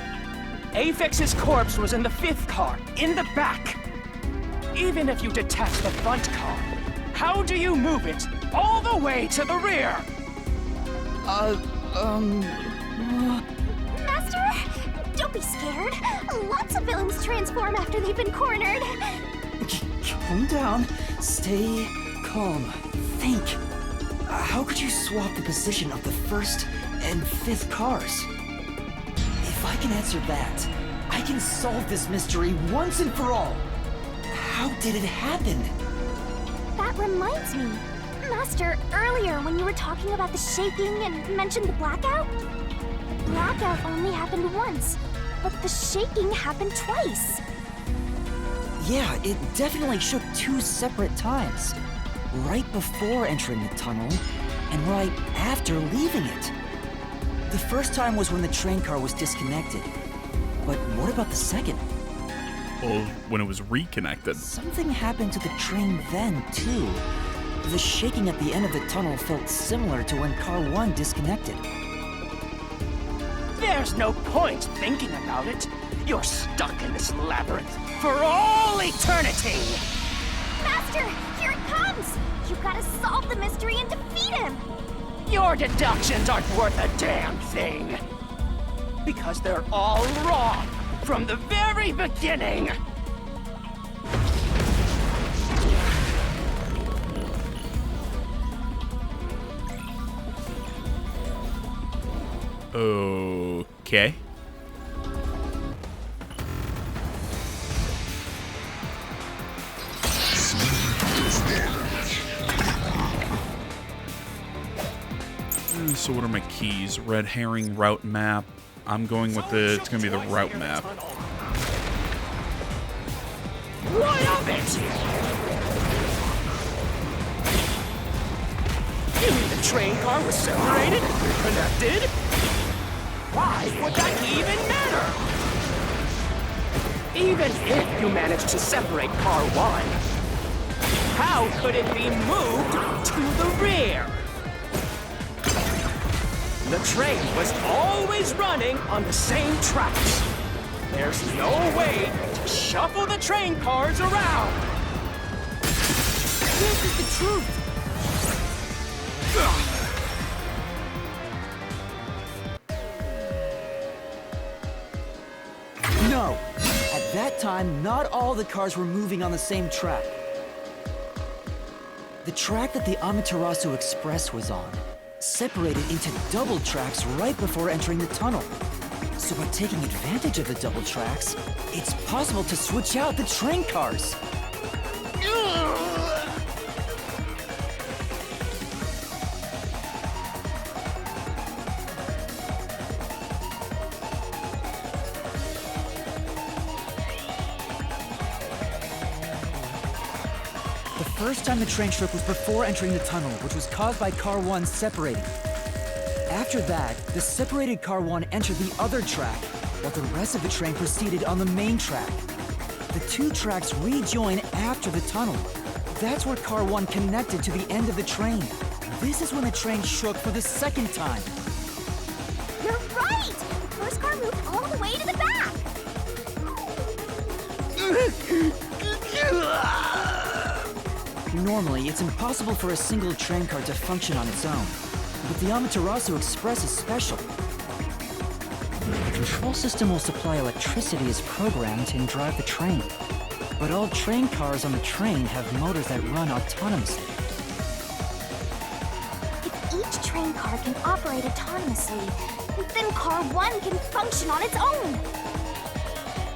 Apex's corpse was in the fifth car, in the back. Even if you detach the front car, how do you move it all the way to the rear?
Master, don't be scared. Lots of villains transform after they've been cornered.
Calm down. Stay calm. Think. How could you swap the position of the first and fifth cars? If I can answer that, I can solve this mystery once and for all. How did it happen?
That reminds me. Master, earlier when you were talking about the shaking and mentioned the blackout, the blackout only happened once, but the shaking happened twice.
Yeah, it definitely shook 2 separate times. Right before entering the tunnel, and right after leaving it. The first time was when the train car was disconnected. But what about the second?
Well, when it was reconnected.
Something happened to the train then, too. The shaking at the end of the tunnel felt similar to when Car 1 disconnected.
There's no point thinking about it. You're stuck in this labyrinth for all eternity!
Master, here it comes! You've got to solve the mystery and defeat him!
Your deductions aren't worth a damn thing. Because they're all wrong from the very beginning.
Okay. So what are my keys? Red herring, route map. I'm going with it's gonna be the route map.
What of it? You mean the train car was separated and reconnected? Why would that even matter? Even if you managed to separate car 1, how could it be moved to the rear? The train was always running on the same tracks. There's no way to shuffle the train cars around. This is the truth.
No! At that time, not all the cars were moving on the same track. The track that the Amaterasu Express was on separated into double tracks right before entering the tunnel. So by taking advantage of the double tracks, it's possible to switch out the train cars. The first time the train shook was before entering the tunnel, which was caused by Car 1 separating. After that, the separated Car 1 entered the other track, while the rest of the train proceeded on the main track. The 2 tracks rejoin after the tunnel. That's where Car 1 connected to the end of the train. This is when the train shook for the second time.
You're right! The first car moved all the way to the back!
Normally, it's impossible for a single train car to function on its own. But the Amaterasu Express is special. The control system will supply electricity as programmed and drive the train. But all train cars on the train have motors that run autonomously.
If each train car can operate autonomously, then car 1 can function on its own!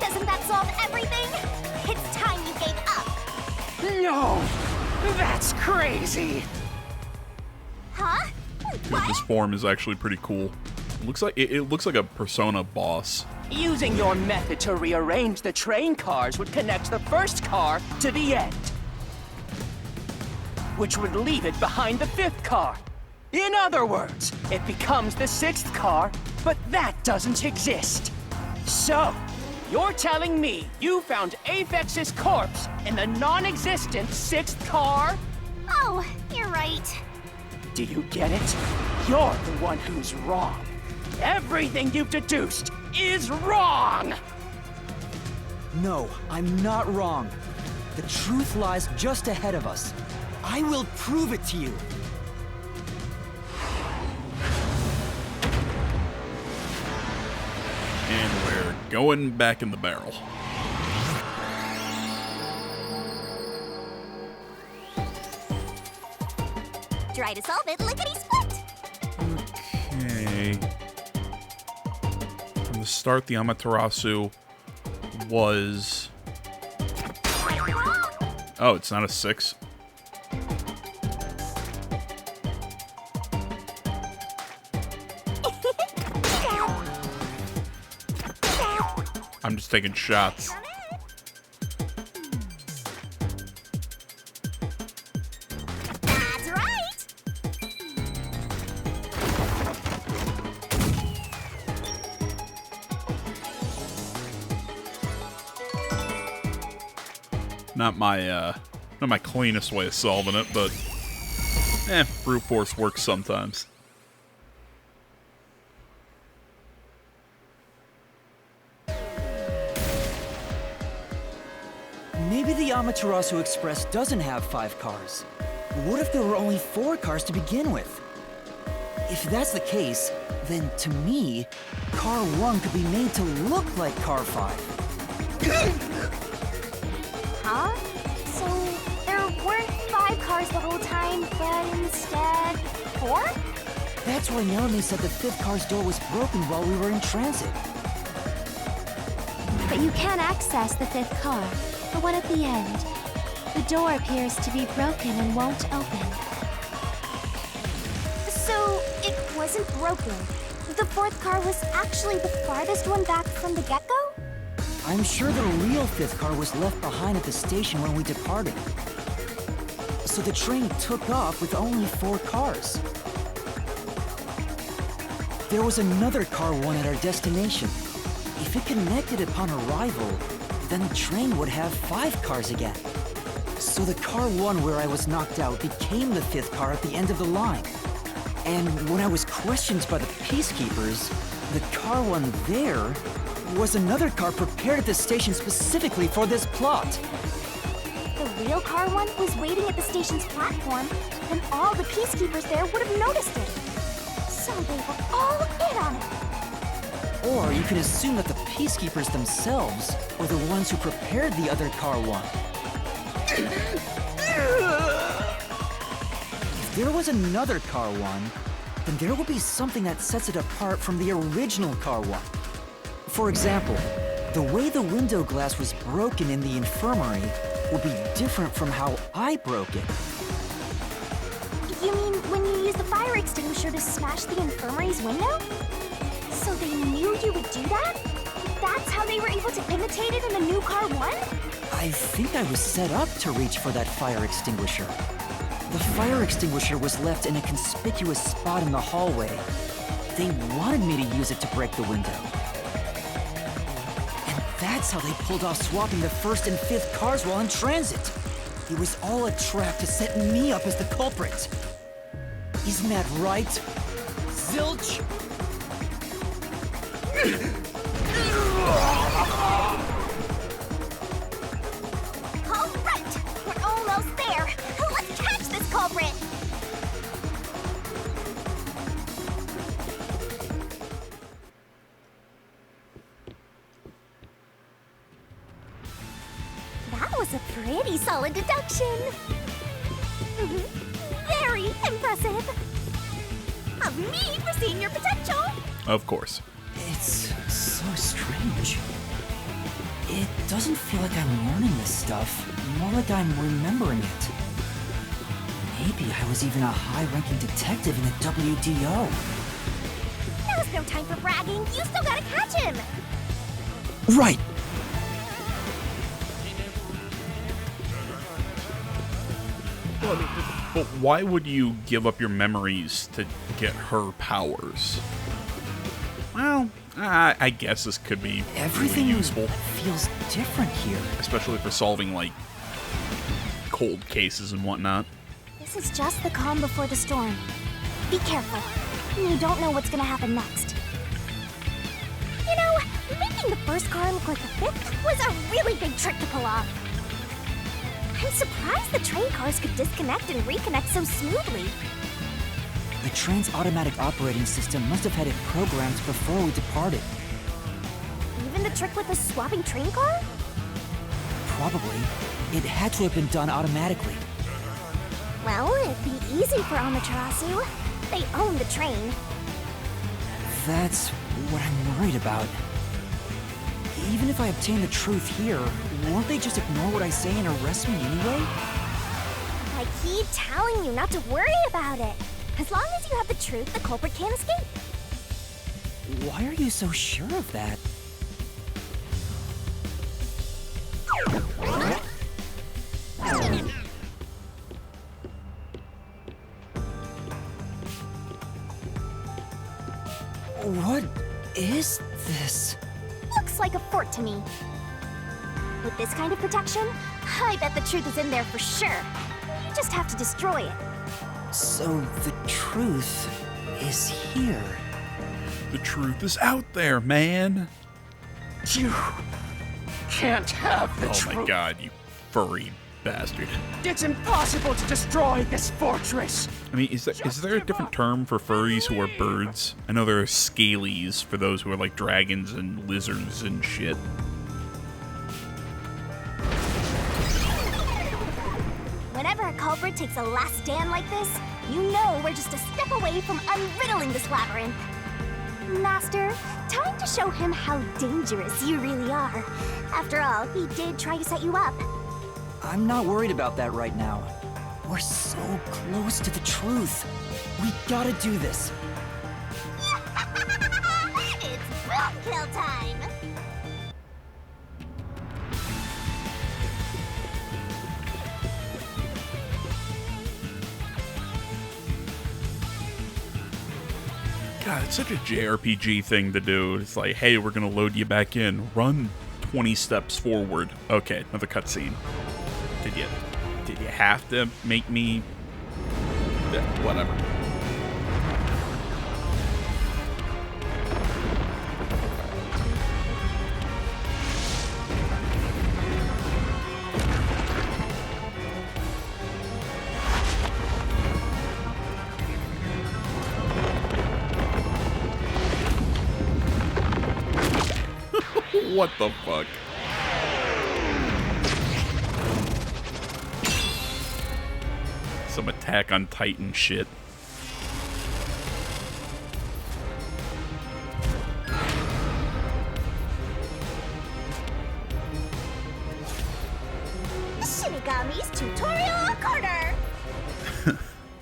Doesn't that solve everything? It's time you gave up!
No! That's crazy!
Huh?
Dude, this form is actually pretty cool. Looks like it looks like a Persona boss.
Using your method to rearrange the train cars would connect the first car to the end, which would leave it behind the 5th car. In other words, it becomes the 6th car, but that doesn't exist. So, You're telling me you found Avex's corpse in the non-existent 6th car?
Oh, you're right.
Do you get it? You're the one who's wrong. Everything you've deduced is wrong!
No, I'm not wrong. The truth lies just ahead of us. I will prove it to you.
And we're going back in the barrel.
Try to solve it, lickety-split!
Okay. From the start, the Amaterasu was... Oh, it's not a 6? I'm just taking shots.
That's right!
Not my cleanest way of solving it, but brute force works sometimes.
Maybe the Amaterasu Express doesn't have 5 cars. What if there were only 4 cars to begin with? If that's the case, then to me, Car 1 could be made to look like Car 5.
Huh? So, there weren't 5 cars the whole time, but instead 4?
That's why Melanie said the 5th car's door was broken while we were in transit.
But you can access the 5th car, the one at the end. The door appears to be broken and won't open.
So, it wasn't broken. The 4th car was actually the farthest one back from the get-go?
I'm sure the real 5th car was left behind at the station when we departed. So the train took off with only 4 cars. There was another Car 1 at our destination. If it connected upon arrival, then the train would have 5 cars again. So the Car 1 where I was knocked out became the 5th car at the end of the line. And when I was questioned by the Peacekeepers, the Car 1 there was another car prepared at the station specifically for this plot.
The real car 1 was waiting at the station's platform, and all the peacekeepers there would have noticed it. So they were all in on it.
Or you can assume that the Peacekeepers themselves were the ones who prepared the other Car 1. If there was another Car 1, then there will be something that sets it apart from the original Car 1. For example, the way the window glass was broken in the infirmary will be different from how I broke it.
You mean when you used the fire extinguisher to smash the infirmary's window? So they knew you would do that? That's how they were able to imitate it in the new car 1?
I think I was set up to reach for that fire extinguisher. The fire extinguisher was left in a conspicuous spot in the hallway. They wanted me to use it to break the window. And that's how they pulled off swapping the 1st and 5th cars while in transit. It was all a trap to set me up as the culprit. Isn't that right, Zilch?
All right, we're almost there. Let's catch this culprit. That was a pretty solid deduction. Very impressive. Of me for seeing your potential.
Of course.
It's so strange. It doesn't feel like I'm learning this stuff, more like I'm remembering it. Maybe I was even a high-ranking detective in the WDO.
Now's no time for bragging. You still gotta catch him.
Right!
But why would you give up your memories to get her powers? Well, I guess this could be
Everything
really useful,
feels different here.
especially for solving, like, cold cases and whatnot.
This is just the calm before the storm. Be careful. You don't know what's gonna happen next. You know, making the first car look like the fifth was a really big trick to pull off. I'm surprised the train cars could disconnect and reconnect so smoothly.
The train's automatic operating system must have had it programmed before we departed.
Even the trick with the swapping train car?
Probably. It had to have been done automatically.
Well, it'd be easy for Amaterasu. They own the train.
That's what I'm worried about. Even if I obtain the truth here, won't they just ignore what I say and arrest me anyway?
I keep telling you not to worry about it. As long as you have the truth, the culprit can't escape.
Why are you so sure of that? What is this?
Looks like a fort to me. With this kind of protection, I bet the truth is in there for sure. You just have to destroy it.
So the truth is here.
The truth is out there, man.
You can't have the
Oh
truth.
my god, you furry bastard.
It's impossible to destroy this fortress.
I mean, is there a different term for furries who are birds? I know there are scalies for those who are like dragons and lizards and shit.
Whenever a culprit takes a last stand like this, you know we're just a step away from unriddling this labyrinth. Master, time to show him how dangerous you really are. After all, he did try to set you up.
I'm not worried about that right now. We're so close to the truth. We gotta do this.
It's boom kill time!
God, it's such a JRPG thing to do. It's like, hey, we're gonna load you back in. Run 20 steps forward. Okay, another cutscene. Did you have to make me? Yeah, whatever. What the fuck? Some Attack on Titan shit.
Shinigami's tutorial corner!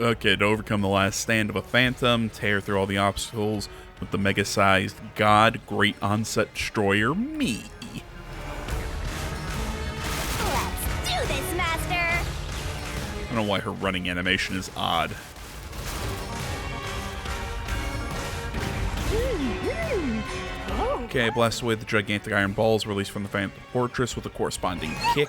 Okay, to overcome the last stand of a phantom, tear through all the obstacles with the mega-sized God Great Onset Destroyer, me.
Let's do this, Master!
I don't know why her running animation is odd. Okay, blast away the gigantic iron balls released from the Phantom Fortress with a corresponding kick.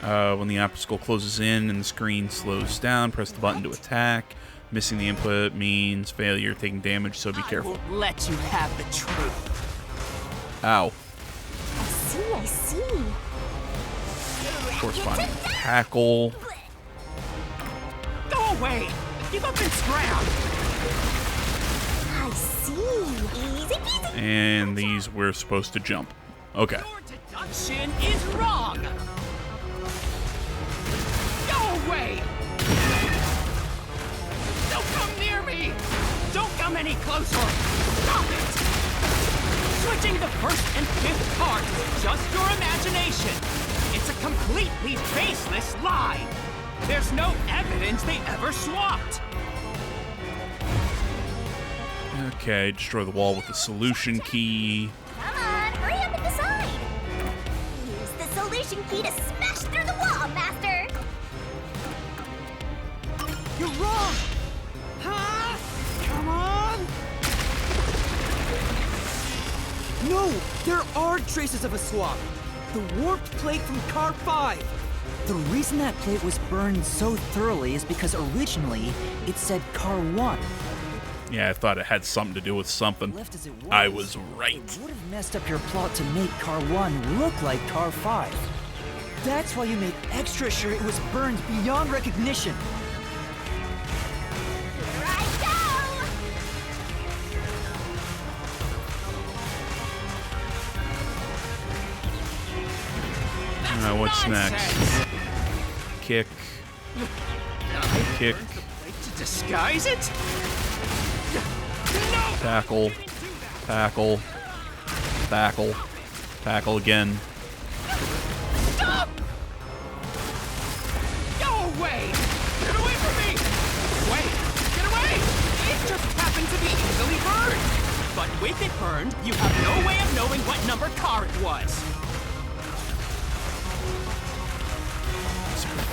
When the obstacle closes in and the screen slows down, press the button to attack. Missing the input means failure, taking damage, so be careful.
I won't let you have the truth.
Ow.
I see.
Corresponding tackle.
Go away! Give up and scram!
I see. Easy peasy.
And these we're supposed to jump. Okay.
Your deduction is wrong! Go away! Don't come near me! Don't come any closer! Stop it! Switching the first and fifth cards is just your imagination. It's a completely baseless lie. There's no evidence they ever swapped.
Okay, destroy the wall with the solution key.
Come on, hurry up and decide. Use the solution key to smash through the wall, Master.
You're wrong! Huh? Come on!
No! There are traces of a swap! The warped plate from Car 5!
The reason that plate was burned so thoroughly is because originally it said Car 1.
Yeah, I thought it had something to do with something.
Left as it was,
I was right.
It would have messed up your plot to make Car 1 look like Car 5. That's why you made extra sure it was burned beyond recognition.
Here I
What's next? Kick. Kick.
To disguise it?
Tackle. Tackle. Tackle. Tackle again.
Stop! Go away! Get away from me! Wait! Get away! It just happened to be easily burned! But with it burned, you have no way of knowing what number car it was.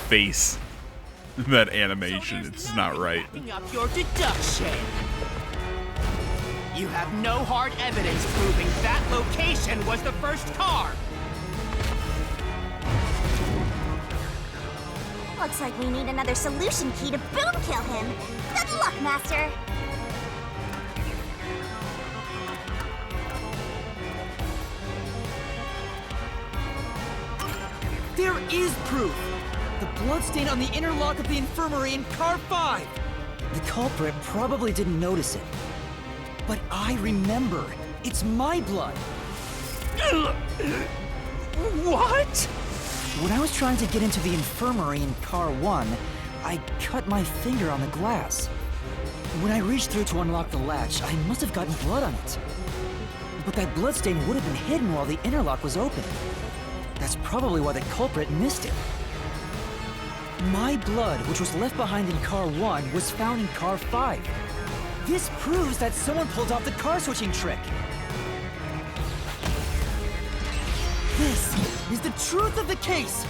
Face. That animation, it's not right.
Backing up your deduction. You have no hard evidence proving that location was the first car.
Looks like we need another solution key to boom kill him. Good luck, Master.
There is proof! The bloodstain on the inner lock of the infirmary in Car 5!
The culprit probably didn't notice it. But I remember. It's my blood.
What?
When I was trying to get into the infirmary in Car 1, I cut my finger on the glass. When I reached through to unlock the latch, I must have gotten blood on it. But that bloodstain would have been hidden while the interlock was open. That's probably why the culprit missed it. My blood, which was left behind in Car 1, was found in Car 5. This proves that someone pulled off the car switching trick.
This is the truth of the case!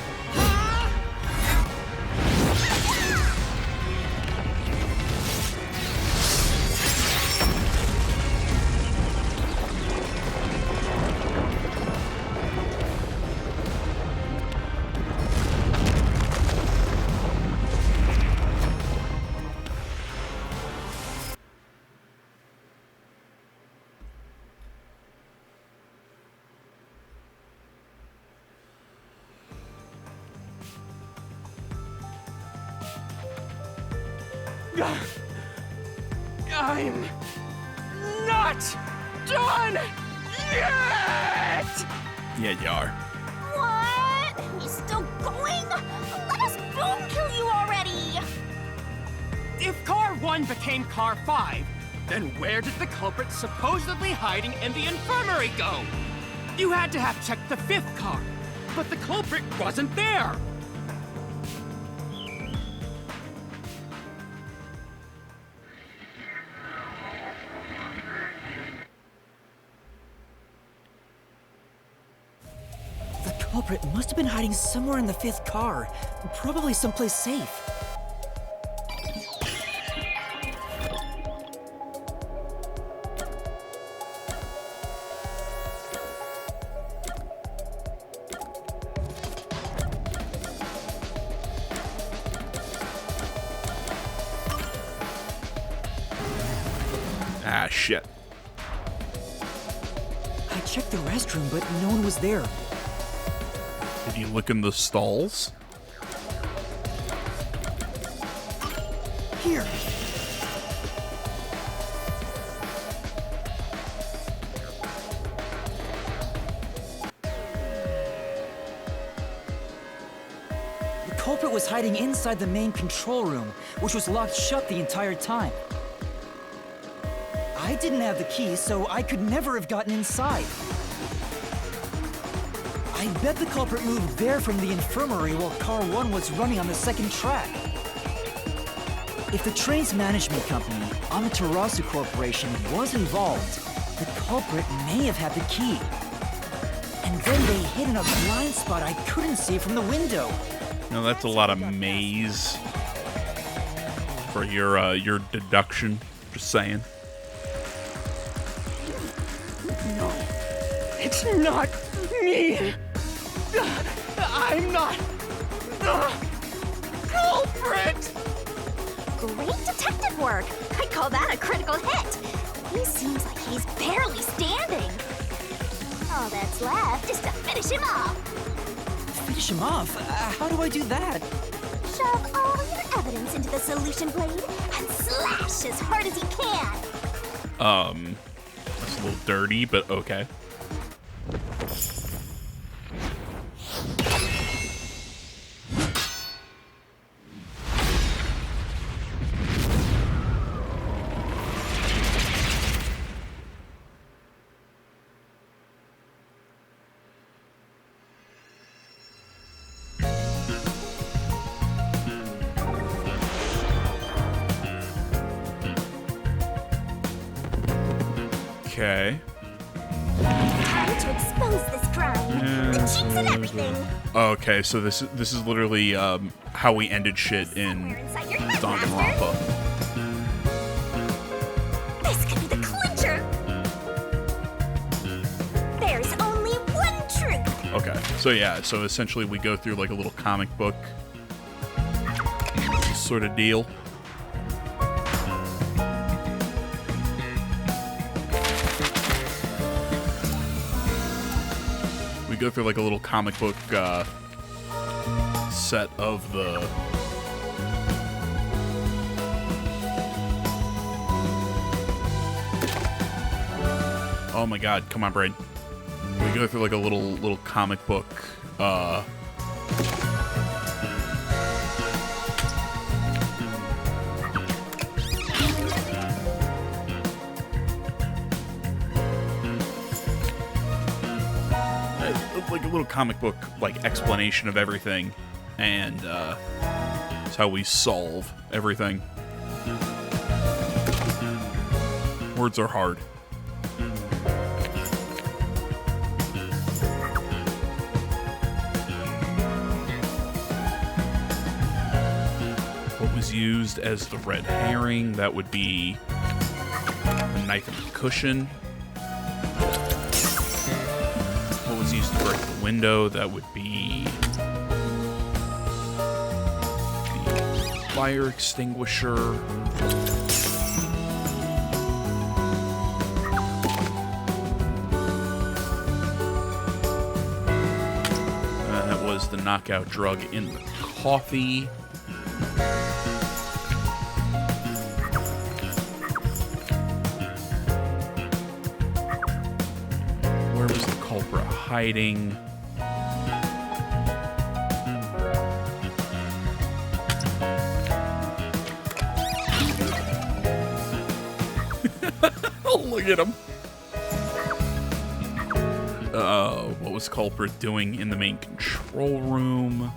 I'm not done yet!
Yeah, you are.
What? He's still going? Let us boom kill you already!
If Car 1 became Car 5, then where did the culprit supposedly hiding in the infirmary go? You had to have checked the 5th car, but the culprit wasn't there!
The culprit must have been hiding somewhere in the 5th car, probably someplace safe.
Ah, shit.
I checked the restroom, but no one was there.
Did you look in the stalls?
Here. The culprit was hiding inside the main control room, which was locked shut the entire time. I didn't have the key, so I could never have gotten inside. I bet the culprit moved there from the infirmary while Car 1 was running on the 2nd track. If the train's management company, Amaterasu Corporation, was involved, the culprit may have had the key. And then they hid in a blind spot I couldn't see from the window.
No, that's a lot of maze for your deduction. Just saying.
It's not me. I'm not the culprit.
Great detective work. I call that a critical hit. He seems like he's barely standing. All that's left is to finish him off.
Finish him off? How do I do that?
Shove all your evidence into the solution blade and slash as hard as you can.
That's a little dirty, but okay. Okay.
Time to expose this crime. The cheats and everything.
Okay, so this is literally how we ended shit in
Somewhere inside your head,
Danganronpa.
Master. This could be the clincher. There's only one truth.
Okay, so yeah, so essentially we go through like a little comic book sort of deal. We go through like a little comic book set of the oh my god, come on, brain. We go through like a little comic book like a little comic book like explanation of everything, and it's how we solve everything. Words are hard. What was used as the red herring? That would be a knife and a cushion. What was used to break the window? That would be the fire extinguisher. That was the knockout drug in the coffee. Where was the culprit hiding? Oh, look at him. What was culprit doing in the main control room?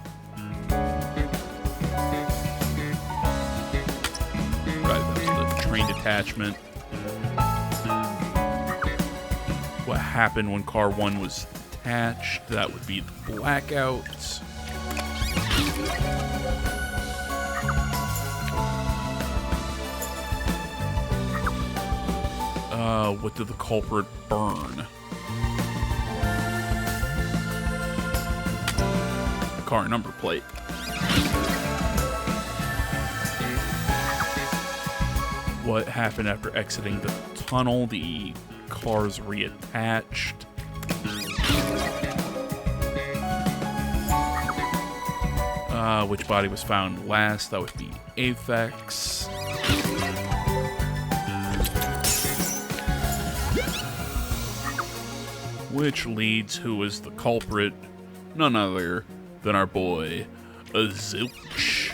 Right, that was the train detachment. What happened when car 1 was detached? That would be the blackouts. What did the culprit burn? Car number plate. What happened after exiting the tunnel? The cars reattached. Which body was found last? That would be Aphex. Which leads who is the culprit? None other than our boy, Zilch.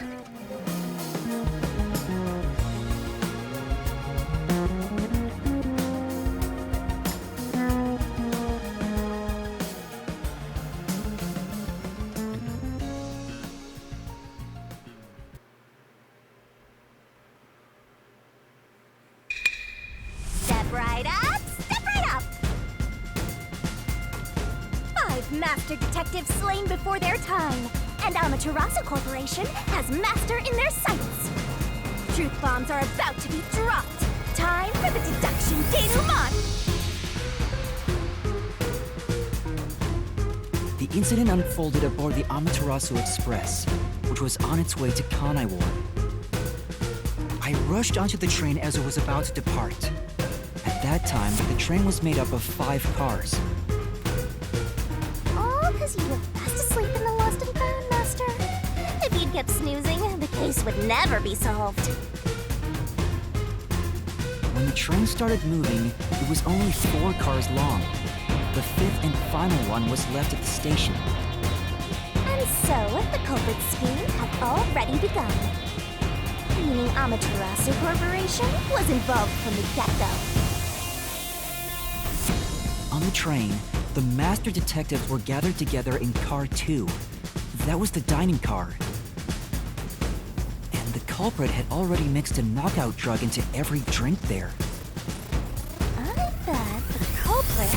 Step right up, step right up. 5 master detectives slain before their time, and Amaterasu Corporation has master in their sights. Truth bombs are about to be dropped. Time for the deduction denouement.
The incident unfolded aboard the Amaterasu Express, which was on its way to Kanaiwar. I rushed onto the train as it was about to depart. At that time, the train was made up of 5 cars.
All because you were fast asleep in the lost and found, Master. If you'd kept snoozing, the case would never be solved.
When the train started moving, it was only 4 cars long. The 5th and final one was left at the station.
And so, the culprit scheme had already begun. Meaning Amaterasu Corporation was involved from the get-go.
On the train, the master detectives were gathered together in car 2. That was the dining car. And the culprit had already mixed a knockout drug into every drink there.
I bet the culprit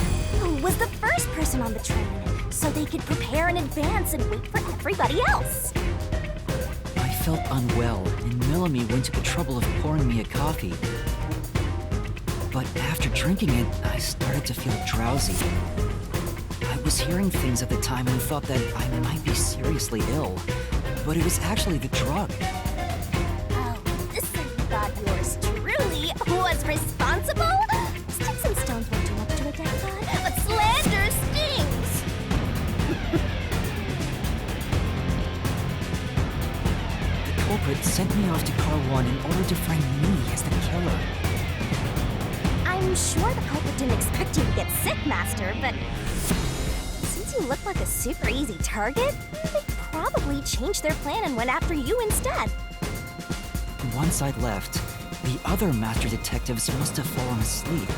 was the first person on the train, so they could prepare in advance and wait for everybody else.
I felt unwell, and Melanie went to the trouble of pouring me a coffee. But after drinking it, I started to feel drowsy. I was hearing things at the time and thought that I might be seriously ill, but it was actually the drug.
Oh, so you thought yours truly was responsible? Sticks and stones won't do much to a dead god, but slander stings!
The culprit sent me off to car 1 in order to find me as the killer.
I'm sure the culprit didn't expect you to get sick, Master, but since you look like a super easy target, they probably changed their plan and went after you instead.
Once I left, the other master detectives must have fallen asleep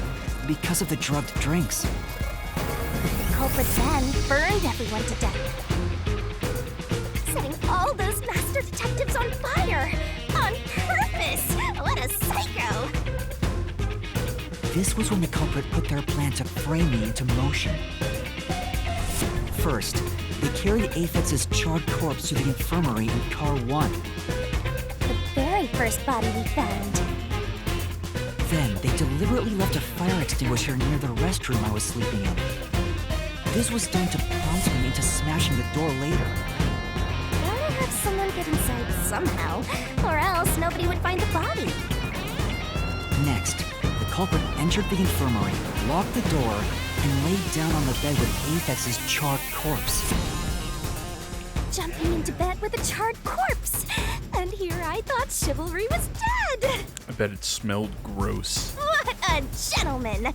because of the drugged drinks.
The culprit then burned everyone to death, setting all those master detectives on fire on purpose. What a psycho!
This was when the culprit put their plan to frame me into motion. First, they carried Aphex's charred corpse to the infirmary in car 1.
The very first body we found.
Then, they deliberately left a fire extinguisher near the restroom I was sleeping in. This was done to prompt me into smashing the door later.
Gotta have someone get inside somehow, or else nobody would find the body.
Next, the culprit entered the infirmary, locked the door, and laid down on the bed with Aphex's charred corpse.
Jumping into bed with a charred corpse! And here I thought chivalry was dead!
I bet it smelled gross.
What a gentleman!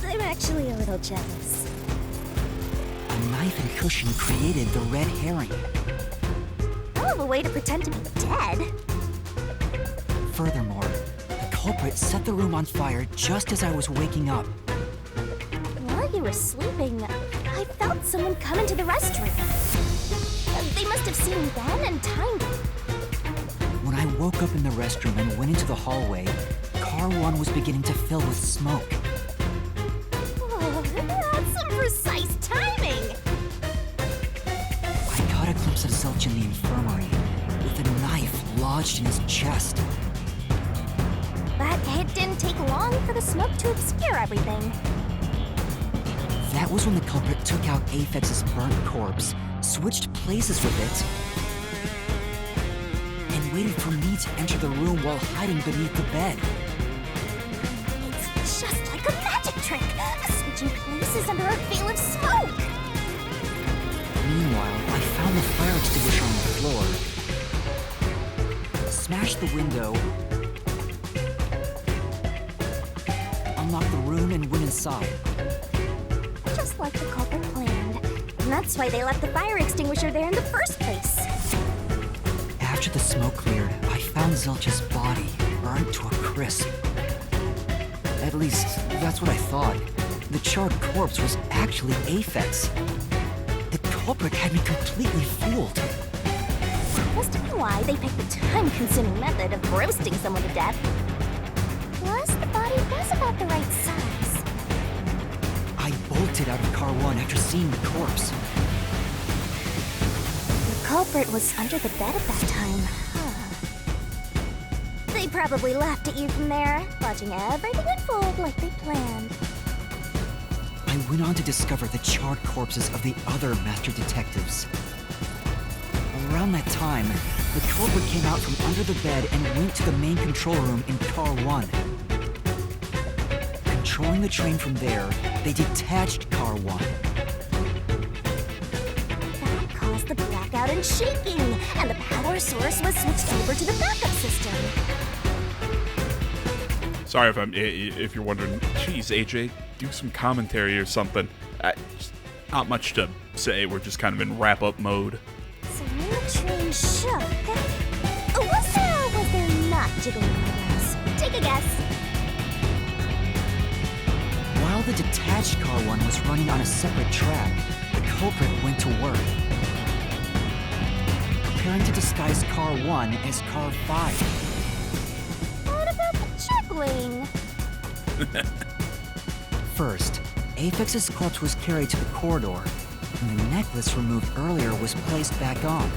I'm actually a little jealous.
A knife and cushion created the red herring.
Hell of a way to pretend to be dead.
Furthermore, the culprit set the room on fire just as I was waking up.
While you were sleeping, I felt someone come into the restroom. They must have seen me then and timed it.
When I woke up in the restroom and went into the hallway, car 1 was beginning to fill with smoke.
Oh, that's some precise timing!
I caught a glimpse of Zilch in the infirmary, with a knife lodged in his chest.
But it didn't take long for the smoke to obscure everything.
That was when the culprit took out Aphex's burnt corpse, switched places with it, and waited for me to enter the room while hiding beneath the bed.
It's just like a magic trick, switching places under a veil of smoke.
Meanwhile, I found the fire extinguisher on the floor, smashed the window, unlocked the room, and went inside.
Just like the culprit planned. And that's why they left the fire extinguisher there in the first place.
After the smoke cleared, I found Zilch's body, burned to a crisp. At least, that's what I thought. The charred corpse was actually Aphex. The culprit had me completely fooled.
Must be why they picked the time-consuming method of roasting someone to death. Plus, the body was about the right size.
I bolted out of car 1 after seeing the corpse.
The culprit was under the bed at that time. They probably laughed at you from there, watching everything unfold like they planned.
I went on to discover the charred corpses of the other master detectives. Around that time, the culprit came out from under the bed and went to the main control room in Car 1. Controlling the train from there, they detached Car 1.
That caused the blackout and shaking, and the power source was switched over to the backup system.
Sorry if you're wondering. Geez, AJ, do some commentary or something. Not much to say. We're just kind of in wrap-up mode.
So when the train shook, was there or was there not jiggling wheels? Take a guess.
While the detached Car 1 was running on a separate track, the culprit went to work, preparing to disguise Car 1 as Car 5.
What about the jiggling?
First, Apex's corpse was carried to the corridor, and the necklace removed earlier was placed back on.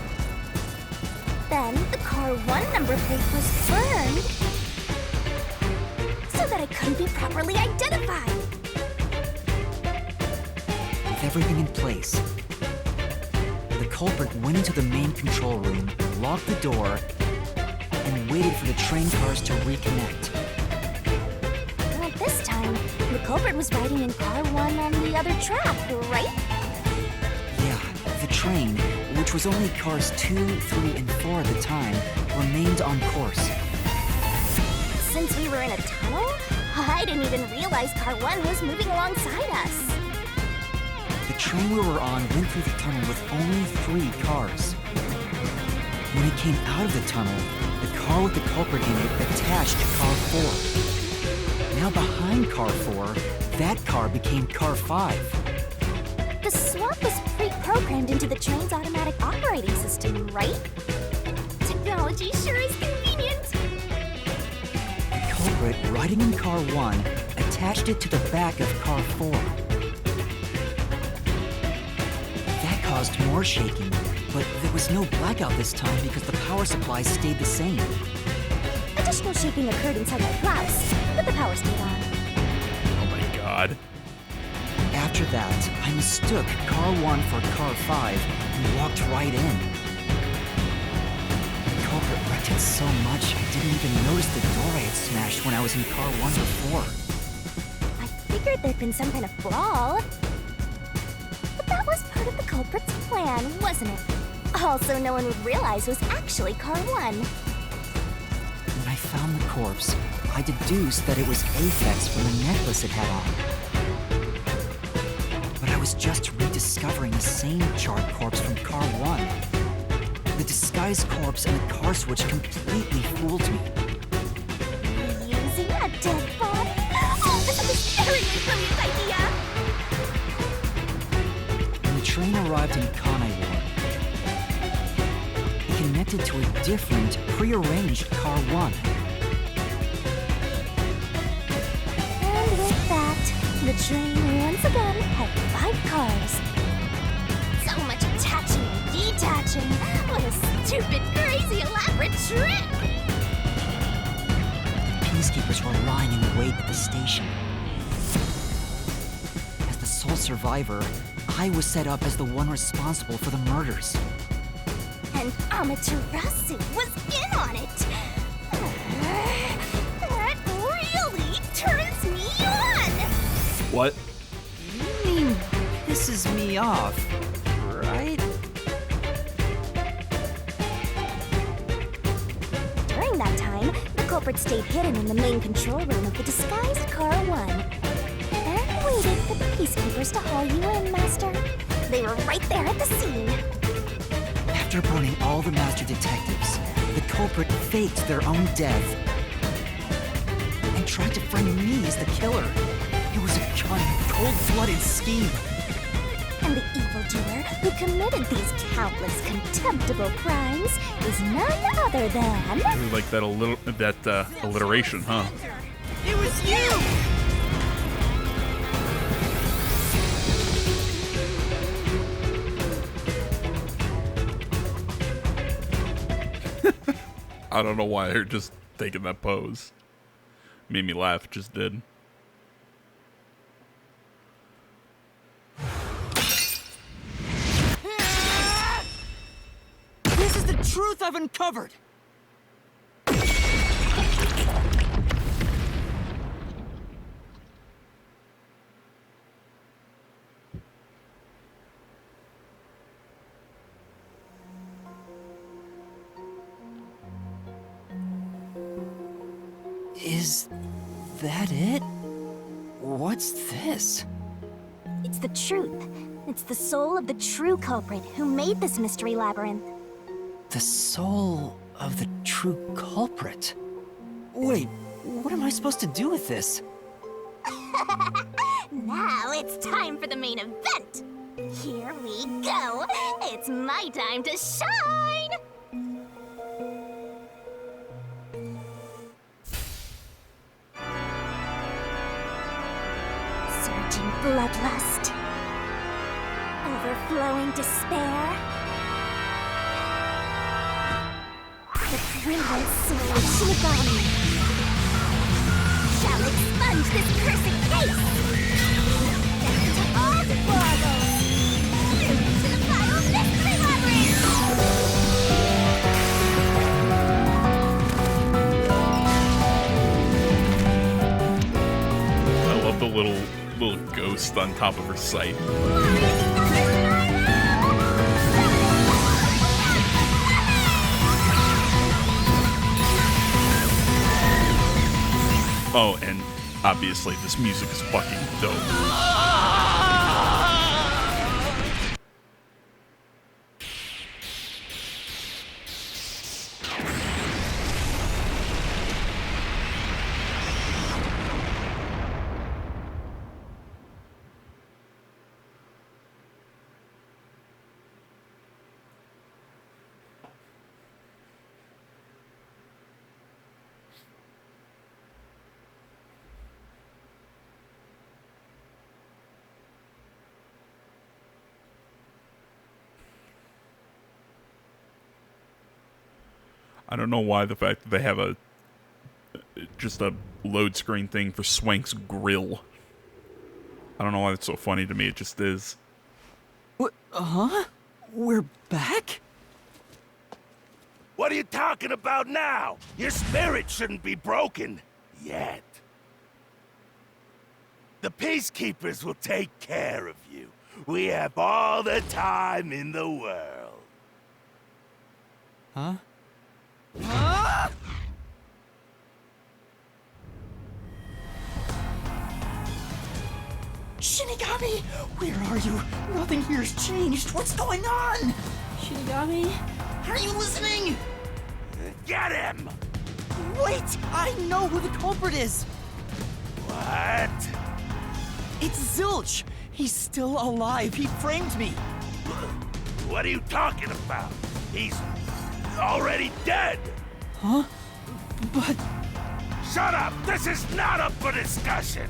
Then the Car 1 number plate was burned so that it couldn't be properly identified.
With everything in place, the culprit went into the main control room, locked the door, and waited for the train cars to reconnect.
And at this time, the culprit was riding in Car 1 on the other track, right?
Yeah, the train, which was only cars 2, 3, and 4 at the time, remained on course.
Since we were in a tunnel, I didn't even realize Car 1 was moving alongside us.
The train we were on went through the tunnel with only 3 cars. When it came out of the tunnel, the car with the culprit in it attached Car 4. Now behind Car 4, that car became Car 5.
The swap was pre-programmed into the train's automatic operating system, right? Technology sure is convenient.
The culprit, riding in Car 1, attached it to the back of Car 4. That caused more shaking, but there was no blackout this time because the power supply stayed the same.
Additional shaking occurred inside my blouse, but the power stayed on.
Oh my god.
After that, I mistook Car 1 for Car 5 and walked right in. The culprit wrecked it so much I didn't even notice the door I had smashed when I was in Car 1 before.
I figured there'd been some kind of brawl. But that was part of the culprit's plan, wasn't it? Also, no one would realize was actually Car 1.
When I found the corpse, I deduced that it was Aphex from the necklace it had on. But I was just rediscovering the same charred corpse from Car 1. The disguised corpse and the car switch completely fooled me.
Using a dead body? Oh, this is a very brilliant idea!
When the train arrived in Kanaiwar, it connected to a different, prearranged Car 1.
And with that, the train once again had 5 cars. So much attaching and detaching. What a stupid, crazy, elaborate trick!
The peacekeepers were lying in wait at the station. As the sole survivor, I was set up as the one responsible for the murders.
And Amaterasu was in on it! That really turns me on!
What?
You mean pisses me off, right?
During that time, the culprit stayed hidden in the main control room of the disguised Car 1. And waited for the peacekeepers to haul you in, Master. They were right there at the scene.
After burning all the master detectives, the culprit faked their own death and tried to frame me as the killer. It was a cold-blooded scheme.
And the evildoer who committed these countless contemptible crimes is none other than...
Really like that alliteration, huh?
It was you!
I don't know why they're just taking that pose. Made me laugh, just did.
truth I've uncovered!
Is that it? What's this?
It's the truth. It's the soul of the true culprit who made this mystery labyrinth.
The soul of the true culprit? Wait, what am I supposed to do with this?
Now it's time for the main event! Here we go! It's my time to shine! Surging bloodlust. Overflowing despair. The brilliant soul of Shinigami shall expunge this cursed case! Down to all the boggles! To the final mystery labyrinth!
I love the little ghost on top of her sight. Oh, and obviously this music is fucking dope. I don't know why the fact that they have just a load screen thing for Swank's grill. I don't know why it's so funny to me, it just is.
What? Huh? We're back?
What are you talking about now? Your spirit shouldn't be broken yet. The Peacekeepers will take care of you. We have all the time in the world.
Huh? Shinigami! Where are you? Nothing here's changed. What's going on? Shinigami? Are you listening?
Get him!
Wait! I know who the culprit is!
What?
It's Zilch! He's still alive. He framed me.
What are you talking about? He's already dead!
Huh? But...
Shut up! This is not up for discussion!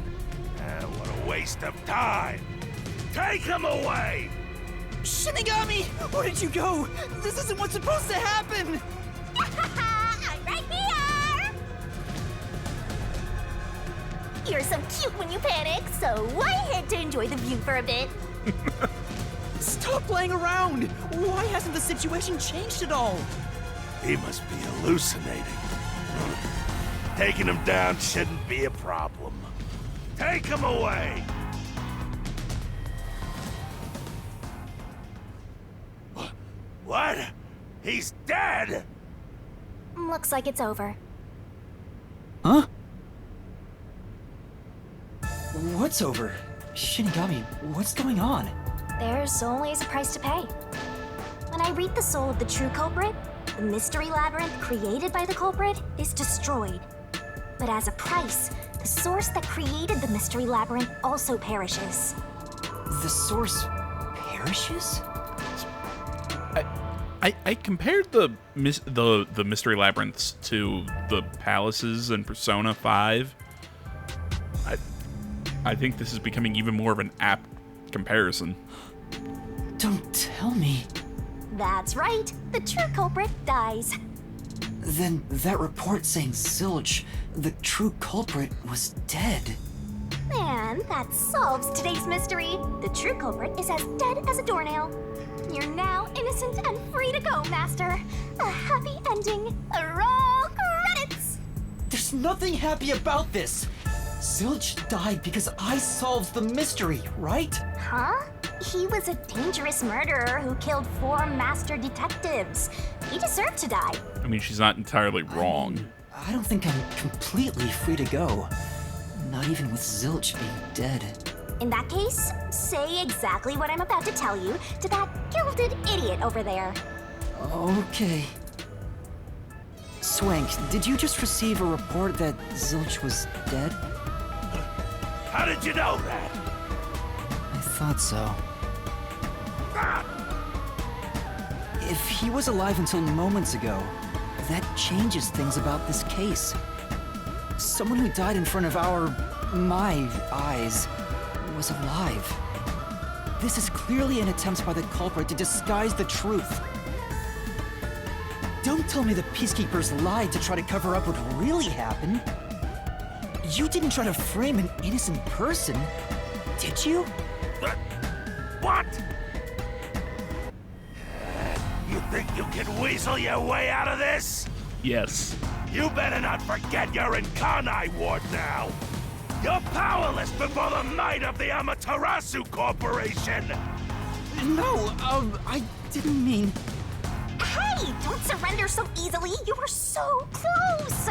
What a waste of time! Take him away!
Shinigami! Where did you go? This isn't what's supposed to happen!
I'm right here! You're so cute when you panic, so I had to enjoy the view for a bit.
Stop playing around! Why hasn't the situation changed at all?
He must be hallucinating. Taking him down shouldn't be a problem. Take him away! What? He's dead?
Looks like it's over.
Huh?
What's over? Shinigami, what's going on?
There's always a price to pay. When I read the soul of the true culprit, the mystery labyrinth created by the culprit is destroyed. But as a price, the source that created the mystery labyrinth also perishes.
The source perishes?
I compared the mystery labyrinths to the palaces in Persona 5. I think this is becoming even more of an apt comparison.
Don't tell me.
That's right, the true culprit dies.
Then that report saying Zilch, the true culprit, was dead.
And that solves today's mystery. The true culprit is as dead as a doornail. You're now innocent and free to go, Master. A happy ending. Roll credits!
There's nothing happy about this. Zilch died because I solved the mystery, right?
Huh? He was a dangerous murderer who killed 4 master detectives. He deserved to die.
I mean, she's not entirely wrong.
I don't think I'm completely free to go. Not even with Zilch being dead.
In that case, say exactly what I'm about to tell you to that gilded idiot over there.
Okay. Swank, did you just receive a report that Zilch was dead?
How did you know that?
I thought so. If he was alive until moments ago, that changes things about this case. Someone who died in front of my eyes, was alive. This is clearly an attempt by the culprit to disguise the truth. Don't tell me the Peacekeepers lied to try to cover up what really happened. You didn't try to frame an innocent person, did you?
What? You think you can weasel your way out of this?
Yes.
You better not forget you're in Kanai Ward now. You're powerless before the might of the Amaterasu Corporation.
No, I didn't mean...
Hey, don't surrender so easily. You were so close.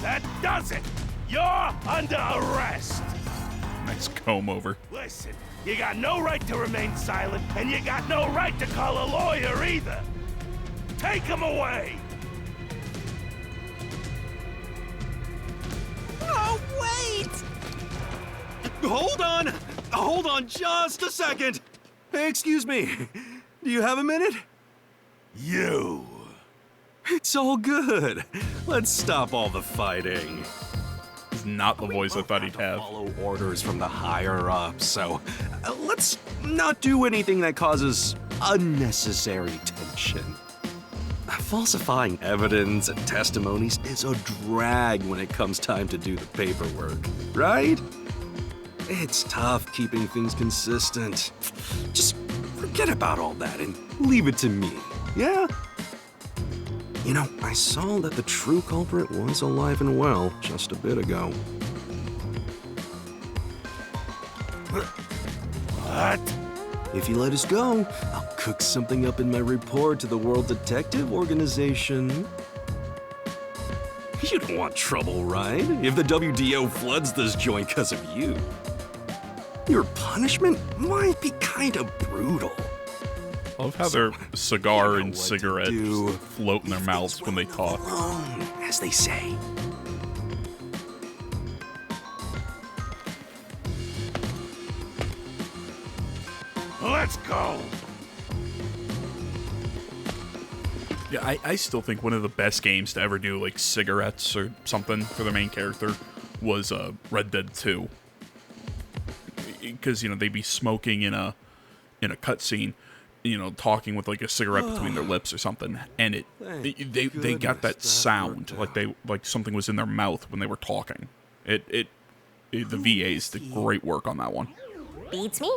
That does it. You're under arrest.
Nice comb over.
Listen, you got no right to remain silent, and you got no right to call a lawyer either. Take him away.
Oh, wait! Hold on just a second. Hey, excuse me. Do you have a minute?
You.
It's all good. Let's stop all the fighting.
It's not the voice I thought he'd have.
Follow orders from the higher ups, so let's not do anything that causes unnecessary tension. Falsifying evidence and testimonies is a drag when it comes time to do the paperwork, right? It's tough keeping things consistent. Just forget about all that and leave it to me, yeah? You know, I saw that the true culprit was alive and well just a bit ago.
What?
If you let us go, I'll cook something up in my report to the World Detective Organization. You don't want trouble, right? If the WDO floods this joint because of you. Your punishment might be kind of brutal.
I love how their cigar
you know
and
what to
cigarette
do.
just float in their mouths when they talk.
Alone, as they say.
Let's go.
Yeah, I still think one of the best games to ever do like cigarettes or something for the main character was Red Dead 2. Because, you know, they'd be smoking in a cutscene, you know, talking with like a cigarette between their lips or something, and they got that sound like something was in their mouth when they were talking. The VAs did great work on that one.
Beats me?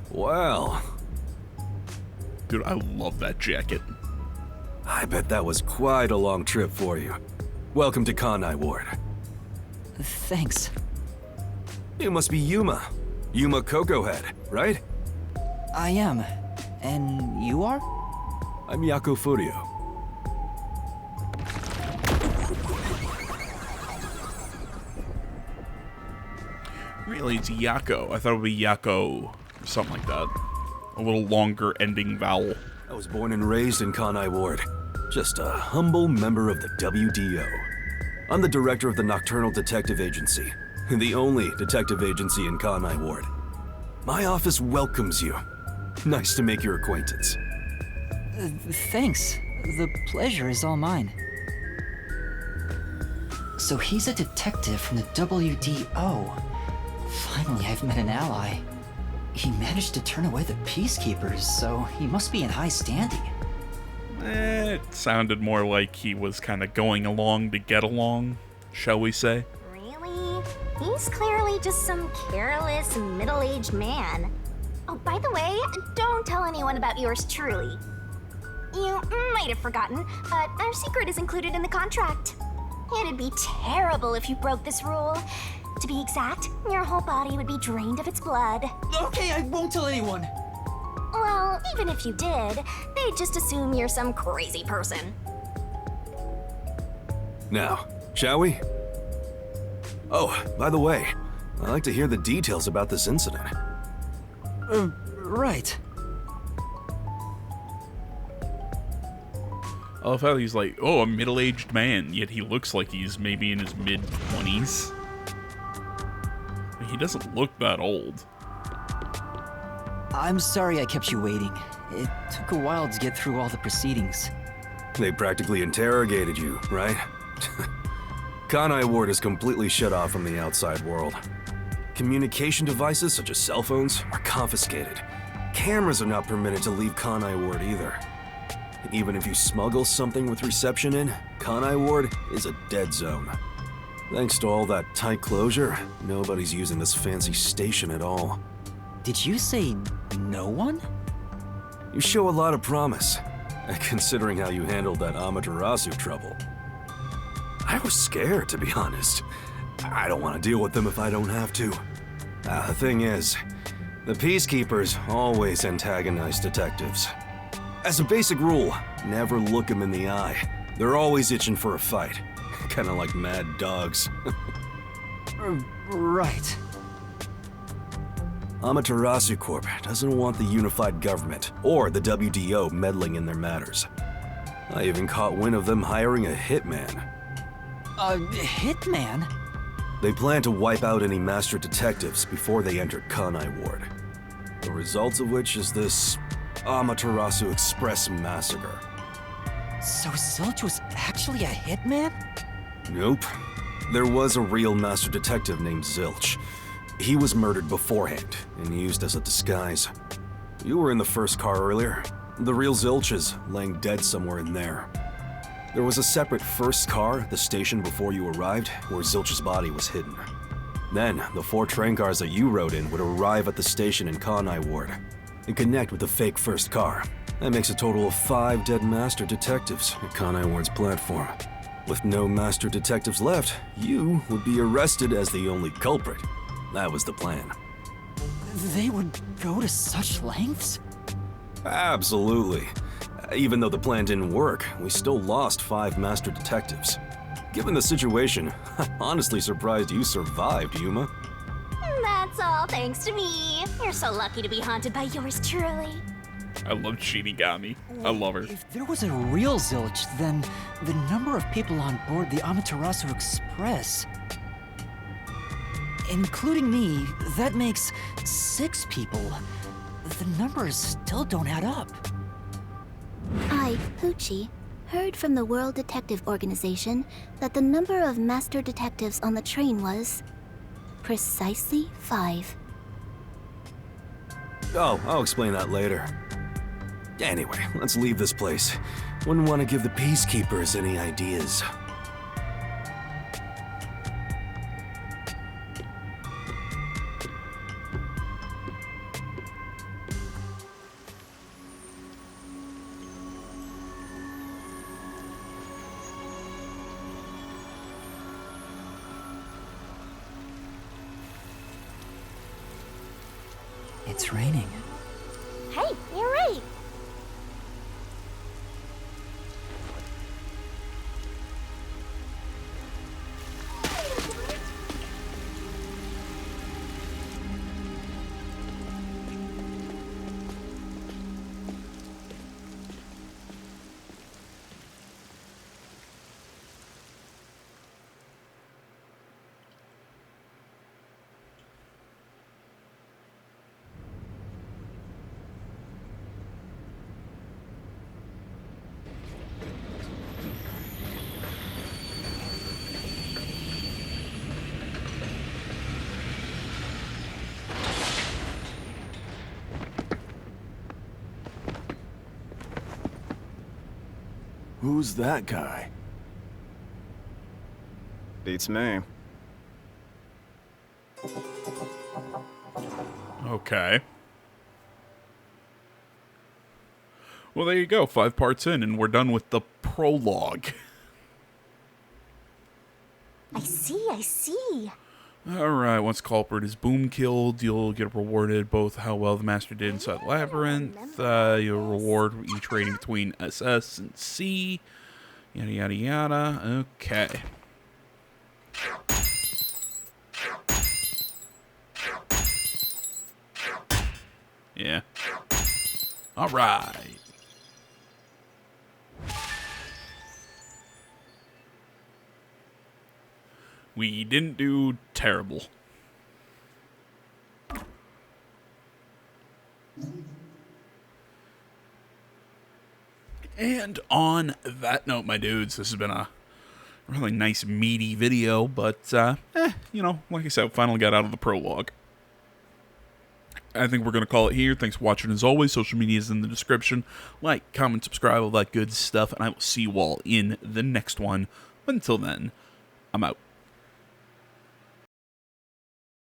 Well,
Dude, I love that jacket.
I bet that was quite a long trip for you. Welcome to Kanai Ward.
Thanks.
You must be Yuma. Yuma Cocohead, right?
I am. And you are?
I'm Yako Furio.
Really, it's Yako. I thought it would be Yako or something like that. A little longer ending vowel.
I was born and raised in Kanai Ward. Just a humble member of the WDO. I'm the director of the Nocturnal Detective Agency, the only detective agency in Kanai Ward. My office welcomes you. Nice to make your acquaintance.
Thanks. The pleasure is all mine. So he's a detective from the WDO. Finally, I've met an ally. He managed to turn away the Peacekeepers, so he must be in high standing.
It sounded more like he was kind of going along to get along, shall we say.
Really? He's clearly just some careless, middle-aged man. Oh, by the way, don't tell anyone about yours truly. You might have forgotten, but our secret is included in the contract. It'd be terrible if you broke this rule. To be exact, your whole body would be drained of its blood.
Okay, I won't tell anyone.
Well, even if you did, they'd just assume you're some crazy person.
Now, shall we? Oh, by the way, I'd like to hear the details about this incident.
Right.
I love how he's like, oh, a middle-aged man, yet he looks like he's maybe in his mid-20s. He doesn't look that old.
I'm sorry I kept you waiting. It took a while to get through all the proceedings.
They practically interrogated you, right? Kanai Ward is completely shut off from the outside world. Communication devices, such as cell phones, are confiscated. Cameras are not permitted to leave Kanai Ward either. And even if you smuggle something with reception in, Kanai Ward is a dead zone. Thanks to all that tight closure, nobody's using this fancy station at all.
Did you say no one?
You show a lot of promise, considering how you handled that Amaterasu trouble. I was scared, to be honest. I don't want to deal with them if I don't have to. The thing is, the Peacekeepers always antagonize detectives. As a basic rule, never look them in the eye. They're always itching for a fight. Kinda like mad dogs.
Right.
Amaterasu Corp doesn't want the unified government or the WDO meddling in their matters. I even caught wind of them hiring a hitman.
A hitman?
They plan to wipe out any master detectives before they entered Kanai Ward. The results of which is this Amaterasu Express massacre.
So Zilch was actually a hitman?
Nope. There was a real master detective named Zilch. He was murdered beforehand and used as a disguise. You were in the first car earlier. The real Zilch is laying dead somewhere in there. There was a separate first car at the station before you arrived where Zilch's body was hidden. Then, the 4 train cars that you rode in would arrive at the station in Kanai Ward and connect with the fake first car. That makes a total of 5 dead master detectives at Kanai Ward's platform. With no master detectives left, you would be arrested as the only culprit. That was the plan.
They would go to such lengths?
Absolutely. Even though the plan didn't work, we still lost 5 master detectives. Given the situation, I'm honestly surprised you survived, Yuma.
That's all thanks to me. You're so lucky to be haunted by yours truly.
I love Shinigami. I love her.
If there was a real Zilch, then the number of people on board the Amaterasu Express, including me, that makes 6 people. The numbers still don't add up.
I, Poochie, heard from the World Detective Organization that the number of master detectives on the train was precisely 5.
Oh, I'll explain that later. Anyway, let's leave this place. Wouldn't want to give the Peacekeepers any ideas.
It's raining.
Hey, you're right.
Who's that guy?
Beats me.
Okay. Well, there you go. 5 parts in, and we're done with the prologue.
I see.
Alright, once culprit is boom killed, you'll get rewarded both how well the master did inside the labyrinth. You'll reward each rating between SS and C. Yada yada yada. Okay. Yeah. Alright. We didn't do terrible. And on that note, my dudes, this has been a really nice meaty video, but, you know, like I said, finally got out of the prologue. I think we're going to call it here. Thanks for watching as always. Social media is in the description. Like, comment, subscribe, all that good stuff, and I will see you all in the next one. But until then, I'm out.